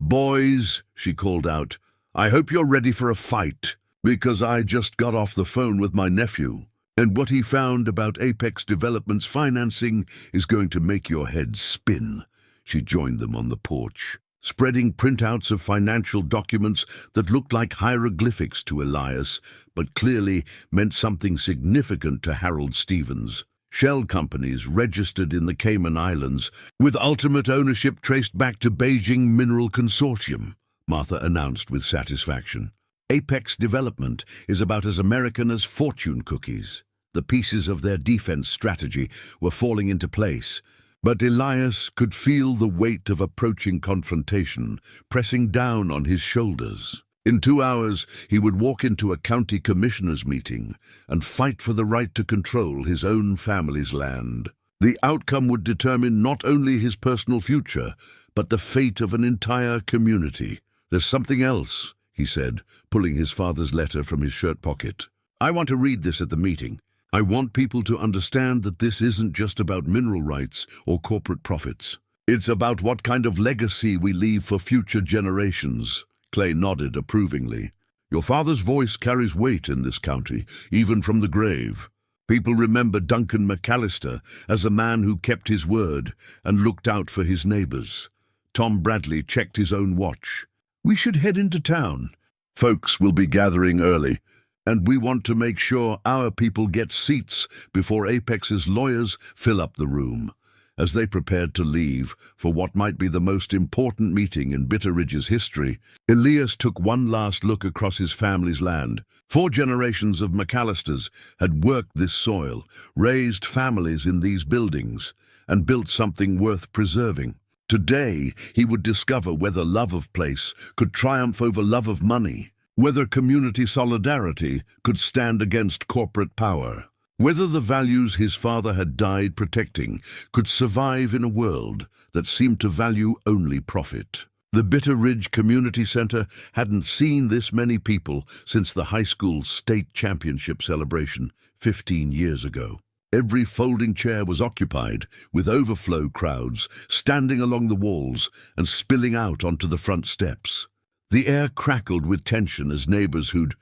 "Boys," she called out, "I hope you're ready for a fight, because I just got off the phone with my nephew, and what he found about Apex Development's financing is going to make your head spin." She joined them on the porch, spreading printouts of financial documents that looked like hieroglyphics to Elias, but clearly meant something significant to Harold Stevens. Shell companies registered in the Cayman Islands, with ultimate ownership traced back to Beijing Mineral Consortium, Martha announced with satisfaction. Apex Development is about as American as fortune cookies. The pieces of their defense strategy were falling into place, but Elias could feel the weight of approaching confrontation pressing down on his shoulders. In 2 hours, he would walk into a county commissioners' meeting and fight for the right to control his own family's land. The outcome would determine not only his personal future, but the fate of an entire community. "There's something else," he said, pulling his father's letter from his shirt pocket. "I want to read this at the meeting. I want people to understand that this isn't just about mineral rights or corporate profits. It's about what kind of legacy we leave for future generations." Clay nodded approvingly. "Your father's voice carries weight in this county, even from the grave. People remember Duncan McAllister as a man who kept his word and looked out for his neighbors." Tom Bradley checked his own watch. "We should head into town. Folks will be gathering early, and we want to make sure our people get seats before Apex's lawyers fill up the room. As they prepared to leave for what might be the most important meeting in Bitter Ridge's history, Elias took one last look across his family's land. 4 generations of McAllisters had worked this soil, raised families in these buildings, and built something worth preserving. Today, he would discover whether love of place could triumph over love of money, whether community solidarity could stand against corporate power, whether the values his father had died protecting could survive in a world that seemed to value only profit. The Bitter Ridge Community Center hadn't seen this many people since the high school state championship celebration 15 years ago. Every folding chair was occupied, with overflow crowds standing along the walls and spilling out onto the front steps. The air crackled with tension as neighbors who'd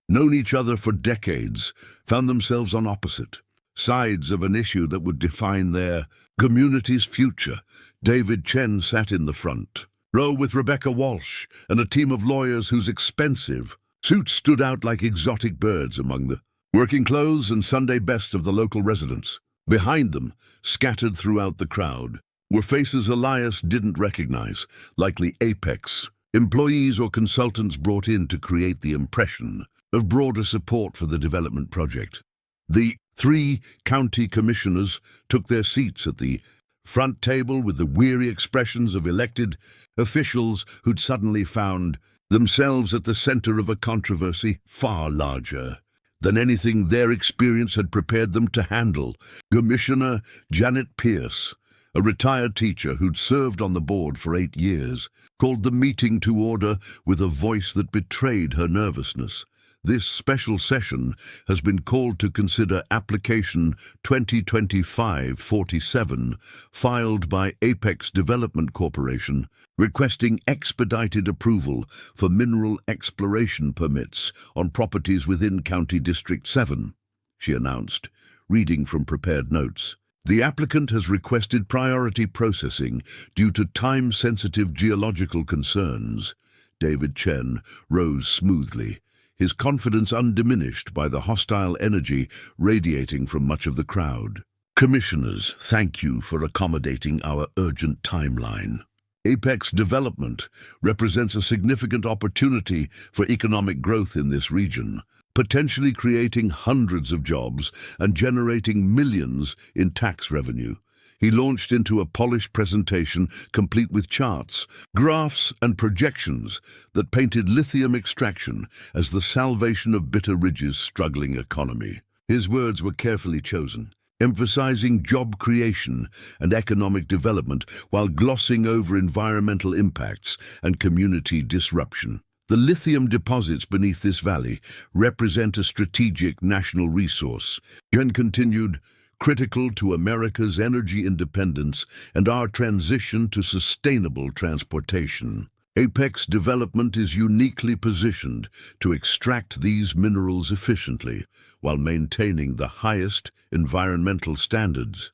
known each other for decades found themselves on opposite sides of an issue that would define their community's future. David Chen sat in the front row with Rebecca Walsh and a team of lawyers whose expensive suits stood out like exotic birds among the working clothes and Sunday best of the local residents. Behind them, scattered throughout the crowd, were faces Elias didn't recognize, likely Apex employees or consultants brought in to create the impression of broader support for the development project. The 3 county commissioners took their seats at the front table with the weary expressions of elected officials who'd suddenly found themselves at the center of a controversy far larger than anything their experience had prepared them to handle. Commissioner Janet Pierce, a retired teacher who'd served on the board for 8 years, called the meeting to order with a voice that betrayed her nervousness. This special session has been called to consider application 2025-47 filed by Apex Development Corporation requesting expedited approval for mineral exploration permits on properties within County District 7, she announced, reading from prepared notes. The applicant has requested priority processing due to time-sensitive geological concerns. David Chen rose smoothly, his confidence undiminished by the hostile energy radiating from much of the crowd. Commissioners, thank you for accommodating our urgent timeline. Apex Development represents a significant opportunity for economic growth in this region, potentially creating hundreds of jobs and generating millions in tax revenue. He launched into a polished presentation complete with charts, graphs, and projections that painted lithium extraction as the salvation of Bitter Ridge's struggling economy. His words were carefully chosen, emphasizing job creation and economic development while glossing over environmental impacts and community disruption. The lithium deposits beneath this valley represent a strategic national resource, Jen continued, critical to America's energy independence and our transition to sustainable transportation. Apex Development is uniquely positioned to extract these minerals efficiently while maintaining the highest environmental standards.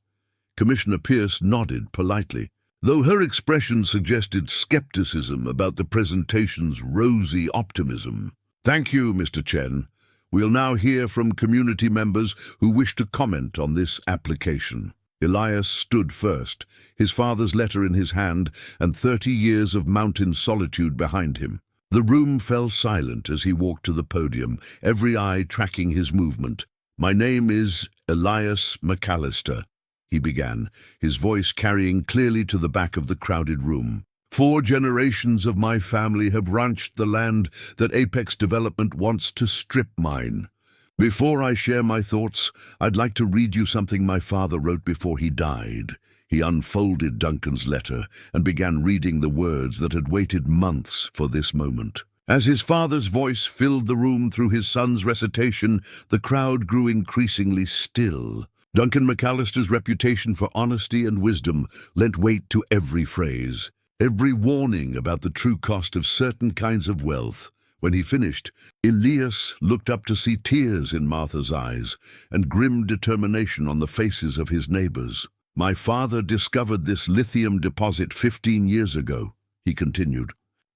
Commissioner Pierce nodded politely, though her expression suggested skepticism about the presentation's rosy optimism. Thank you, Mr. Chen. We'll now hear from community members who wish to comment on this application. Elias stood first, his father's letter in his hand and 30 years of mountain solitude behind him. The room fell silent as he walked to the podium, every eye tracking his movement. My name is Elias McAllister, he began, his voice carrying clearly to the back of the crowded room. 4 generations of my family have ranched the land that Apex Development wants to strip mine. Before I share my thoughts, I'd like to read you something my father wrote before he died. He unfolded Duncan's letter and began reading the words that had waited months for this moment. As his father's voice filled the room through his son's recitation, the crowd grew increasingly still. Duncan McAllister's reputation for honesty and wisdom lent weight to every phrase, every warning about the true cost of certain kinds of wealth. When he finished, Elias looked up to see tears in Martha's eyes and grim determination on the faces of his neighbors. My father discovered this lithium deposit 15 years ago, he continued.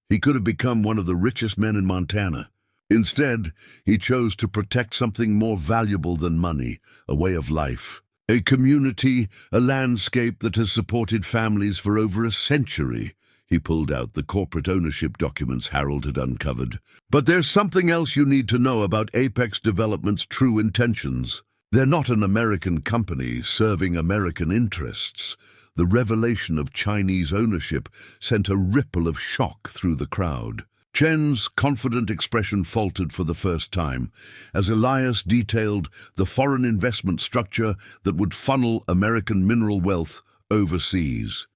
He could have become one of the richest men in Montana, Instead, he chose to protect something more valuable than money, a way of life. A community, a landscape that has supported families for over a century. He pulled out the corporate ownership documents Harold had uncovered. But there's something else you need to know about Apex Development's true intentions. They're not an American company serving American interests. The revelation of Chinese ownership sent a ripple of shock through the crowd. Chen's confident expression faltered for the first time, as Elias detailed the foreign investment structure that would funnel American mineral wealth overseas.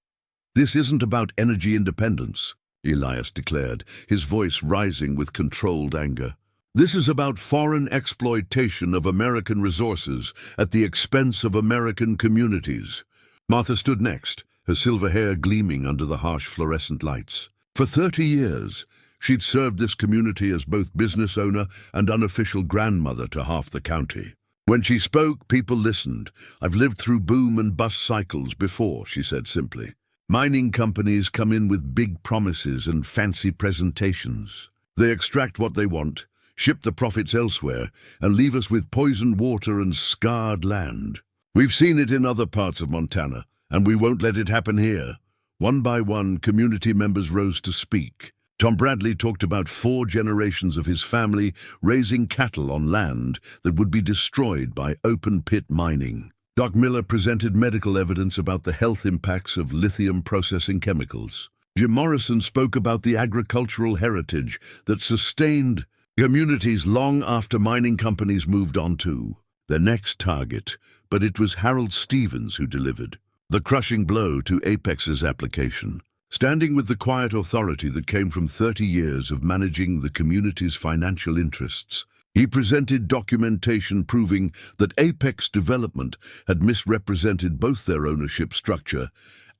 "This isn't about energy independence," Elias declared, his voice rising with controlled anger. "This is about foreign exploitation of American resources at the expense of American communities." Martha stood next, her silver hair gleaming under the harsh fluorescent lights. For 30 years, she'd served this community as both business owner and unofficial grandmother to half the county. When she spoke, people listened. "I've lived through boom and bust cycles before," she said simply. "Mining companies come in with big promises and fancy presentations. They extract what they want, ship the profits elsewhere, and leave us with poisoned water and scarred land. We've seen it in other parts of Montana, and we won't let it happen here." One by one, community members rose to speak. Tom Bradley talked about 4 generations of his family raising cattle on land that would be destroyed by open-pit mining. Doc Miller presented medical evidence about the health impacts of lithium processing chemicals. Jim Morrison spoke about the agricultural heritage that sustained communities long after mining companies moved on to their next target, but it was Harold Stevens who delivered the crushing blow to Apex's application. Standing with the quiet authority that came from 30 years of managing the community's financial interests, he presented documentation proving that Apex Development had misrepresented both their ownership structure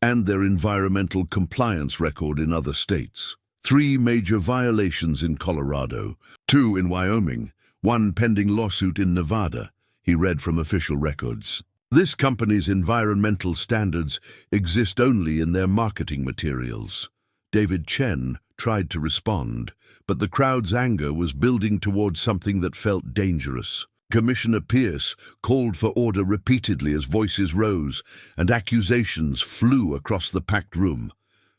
and their environmental compliance record in other states. 3 major violations in Colorado, 2 in Wyoming, 1 pending lawsuit in Nevada, he read from official records. This company's environmental standards exist only in their marketing materials. David Chen tried to respond, but the crowd's anger was building towards something that felt dangerous. Commissioner Pierce called for order repeatedly as voices rose and accusations flew across the packed room.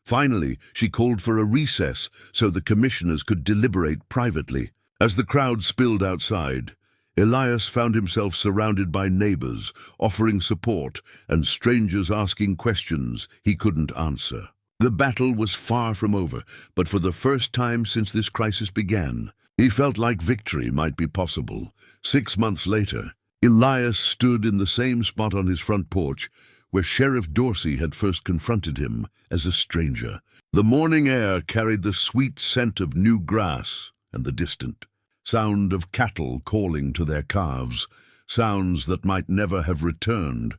Finally, she called for a recess so the commissioners could deliberate privately. As the crowd spilled outside, Elias found himself surrounded by neighbors offering support and strangers asking questions he couldn't answer. The battle was far from over, but for the first time since this crisis began, he felt like victory might be possible. 6 months later, Elias stood in the same spot on his front porch where Sheriff Dorsey had first confronted him as a stranger. The morning air carried the sweet scent of new grass and the distant sound of cattle calling to their calves, sounds that might never have returned.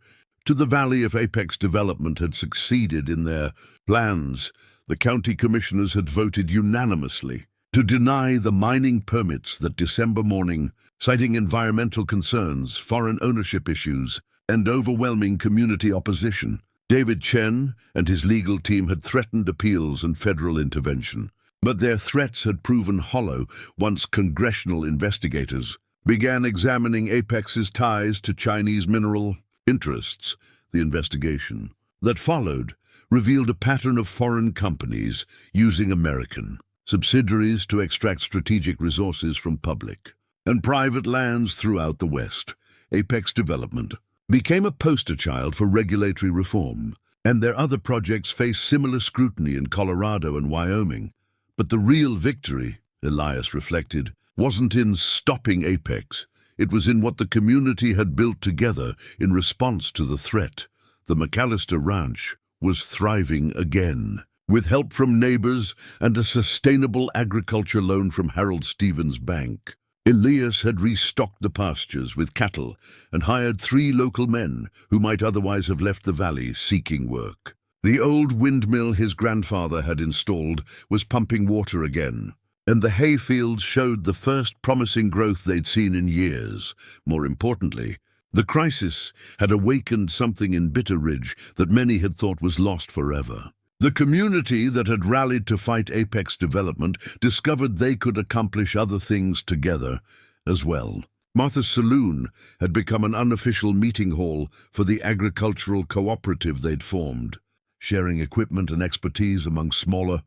To the valley if Apex Development had succeeded in their plans, the county commissioners had voted unanimously to deny the mining permits that December morning, citing environmental concerns, foreign ownership issues, and overwhelming community opposition. David Chen and his legal team had threatened appeals and federal intervention. But their threats had proven hollow once congressional investigators began examining Apex's ties to Chinese mineral interests. The investigation that followed revealed a pattern of foreign companies using American subsidiaries to extract strategic resources from public and private lands throughout the West. Apex Development became a poster child for regulatory reform, and their other projects faced similar scrutiny in Colorado and Wyoming. But the real victory, Elias reflected, wasn't in stopping Apex. It was in what the community had built together in response to the threat. The McAllister Ranch was thriving again. With help from neighbors and a sustainable agriculture loan from Harold Stevens Bank, Elias had restocked the pastures with cattle and hired 3 local men who might otherwise have left the valley seeking work. The old windmill his grandfather had installed was pumping water again, and the hayfields showed the first promising growth they'd seen in years. More importantly, the crisis had awakened something in Bitter Ridge that many had thought was lost forever. The community that had rallied to fight apex development discovered they could accomplish other things together as well. Martha's Saloon had become an unofficial meeting hall for the agricultural cooperative they'd formed, sharing equipment and expertise among smaller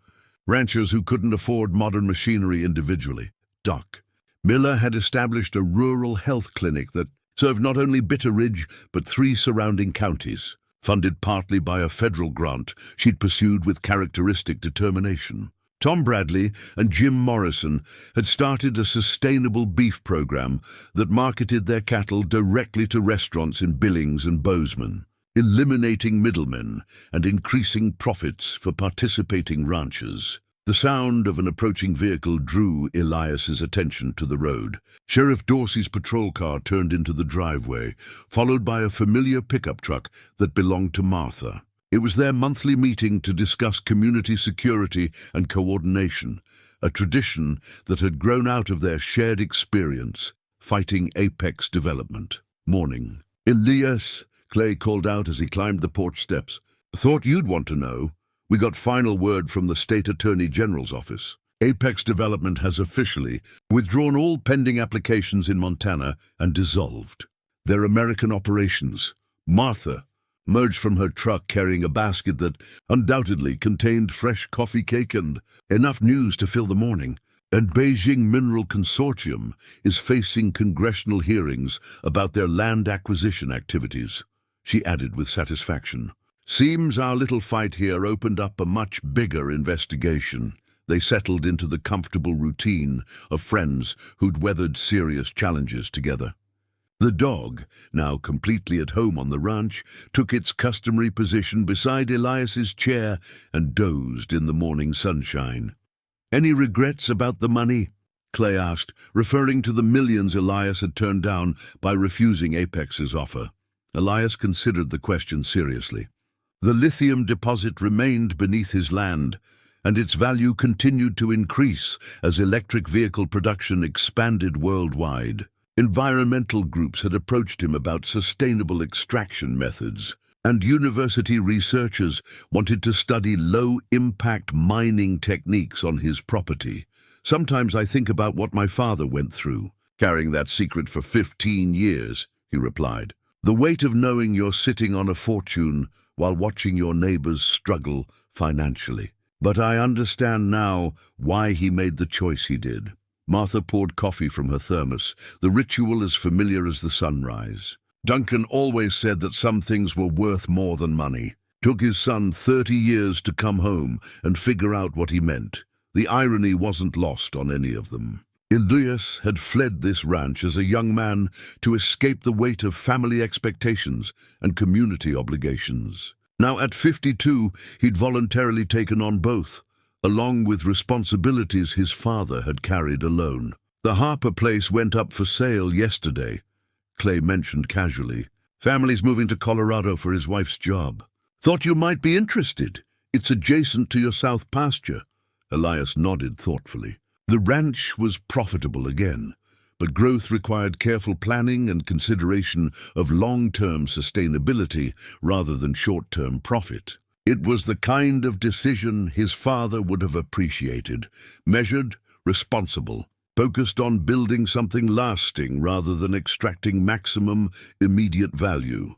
ranchers who couldn't afford modern machinery individually. Doc Miller had established a rural health clinic that served not only Bitter Ridge but 3 surrounding counties, funded partly by a federal grant she'd pursued with characteristic determination. Tom Bradley and Jim Morrison had started a sustainable beef program that marketed their cattle directly to restaurants in Billings and Bozeman, eliminating middlemen and increasing profits for participating ranchers. The sound of an approaching vehicle drew Elias's attention to the road. Sheriff Dorsey's patrol car turned into the driveway, followed by a familiar pickup truck that belonged to Martha. It was their monthly meeting to discuss community security and coordination, a tradition that had grown out of their shared experience fighting apex development. Morning. Elias, Clay called out as he climbed the porch steps. Thought you'd want to know. We got final word from the State Attorney General's office. Apex Development has officially withdrawn all pending applications in Montana and dissolved their American operations. Martha emerged from her truck carrying a basket that undoubtedly contained fresh coffee cake and enough news to fill the morning. And Beijing Mineral Consortium is facing congressional hearings about their land acquisition activities, she added with satisfaction. Seems our little fight here opened up a much bigger investigation. They settled into the comfortable routine of friends who'd weathered serious challenges together. The dog, now completely at home on the ranch, took its customary position beside Elias's chair and dozed in the morning sunshine. Any regrets about the money? Clay asked, referring to the millions Elias had turned down by refusing Apex's offer. Elias considered the question seriously. The lithium deposit remained beneath his land, and its value continued to increase as electric vehicle production expanded worldwide. Environmental groups had approached him about sustainable extraction methods, and university researchers wanted to study low-impact mining techniques on his property. Sometimes I think about what my father went through, carrying that secret for 15 years, he replied. The weight of knowing you're sitting on a fortune while watching your neighbors struggle financially. But I understand now why he made the choice he did. Martha poured coffee from her thermos, the ritual as familiar as the sunrise. Duncan always said that some things were worth more than money. Took his son 30 years to come home and figure out what he meant. The irony wasn't lost on any of them. Elias had fled this ranch as a young man to escape the weight of family expectations and community obligations. Now at 52, he'd voluntarily taken on both, along with responsibilities his father had carried alone. The Harper place went up for sale yesterday, Clay mentioned casually. Family's moving to Colorado for his wife's job. Thought you might be interested. It's adjacent to your south pasture. Elias nodded thoughtfully. The ranch was profitable again, but growth required careful planning and consideration of long-term sustainability rather than short-term profit. It was the kind of decision his father would have appreciated, measured, responsible, focused on building something lasting rather than extracting maximum immediate value.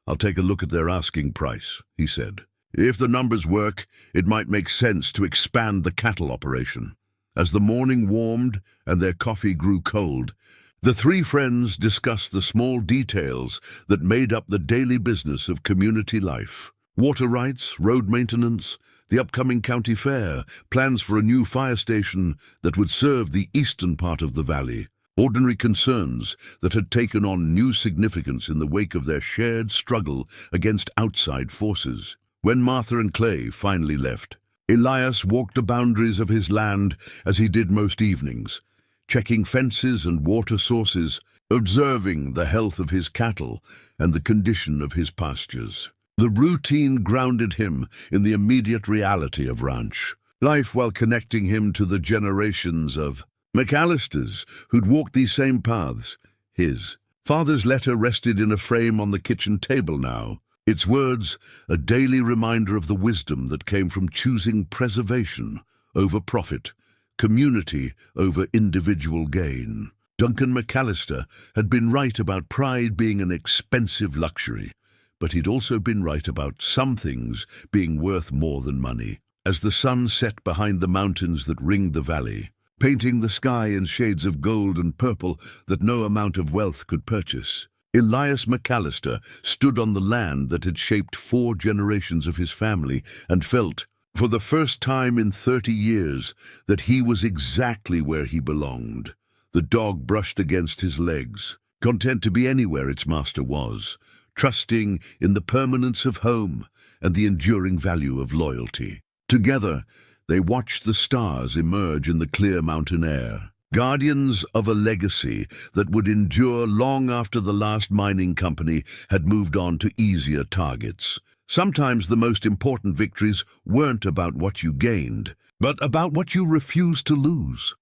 I'll take a look at their asking price, he said. If the numbers work, it might make sense to expand the cattle operation. As the morning warmed and their coffee grew cold, the 3 friends discussed the small details that made up the daily business of community life. Water rights, road maintenance, the upcoming county fair, plans for a new fire station that would serve the eastern part of the valley. Ordinary concerns that had taken on new significance in the wake of their shared struggle against outside forces. When Martha and Clay finally left, Elias walked the boundaries of his land as he did most evenings, checking fences and water sources, observing the health of his cattle and the condition of his pastures. The routine grounded him in the immediate reality of ranch life while connecting him to the generations of McAllisters who'd walked these same paths. His father's letter rested in a frame on the kitchen table now. Its words, a daily reminder of the wisdom that came from choosing preservation over profit, community over individual gain. Duncan McAllister had been right about pride being an expensive luxury, but he'd also been right about some things being worth more than money. As the sun set behind the mountains that ringed the valley, painting the sky in shades of gold and purple that no amount of wealth could purchase, Elias McAllister stood on the land that had shaped 4 generations of his family and felt, for the first time in 30 years, that he was exactly where he belonged. The dog brushed against his legs, content to be anywhere its master was, trusting in the permanence of home and the enduring value of loyalty. Together, they watched the stars emerge in the clear mountain air, guardians of a legacy that would endure long after the last mining company had moved on to easier targets. Sometimes the most important victories weren't about what you gained, but about what you refused to lose.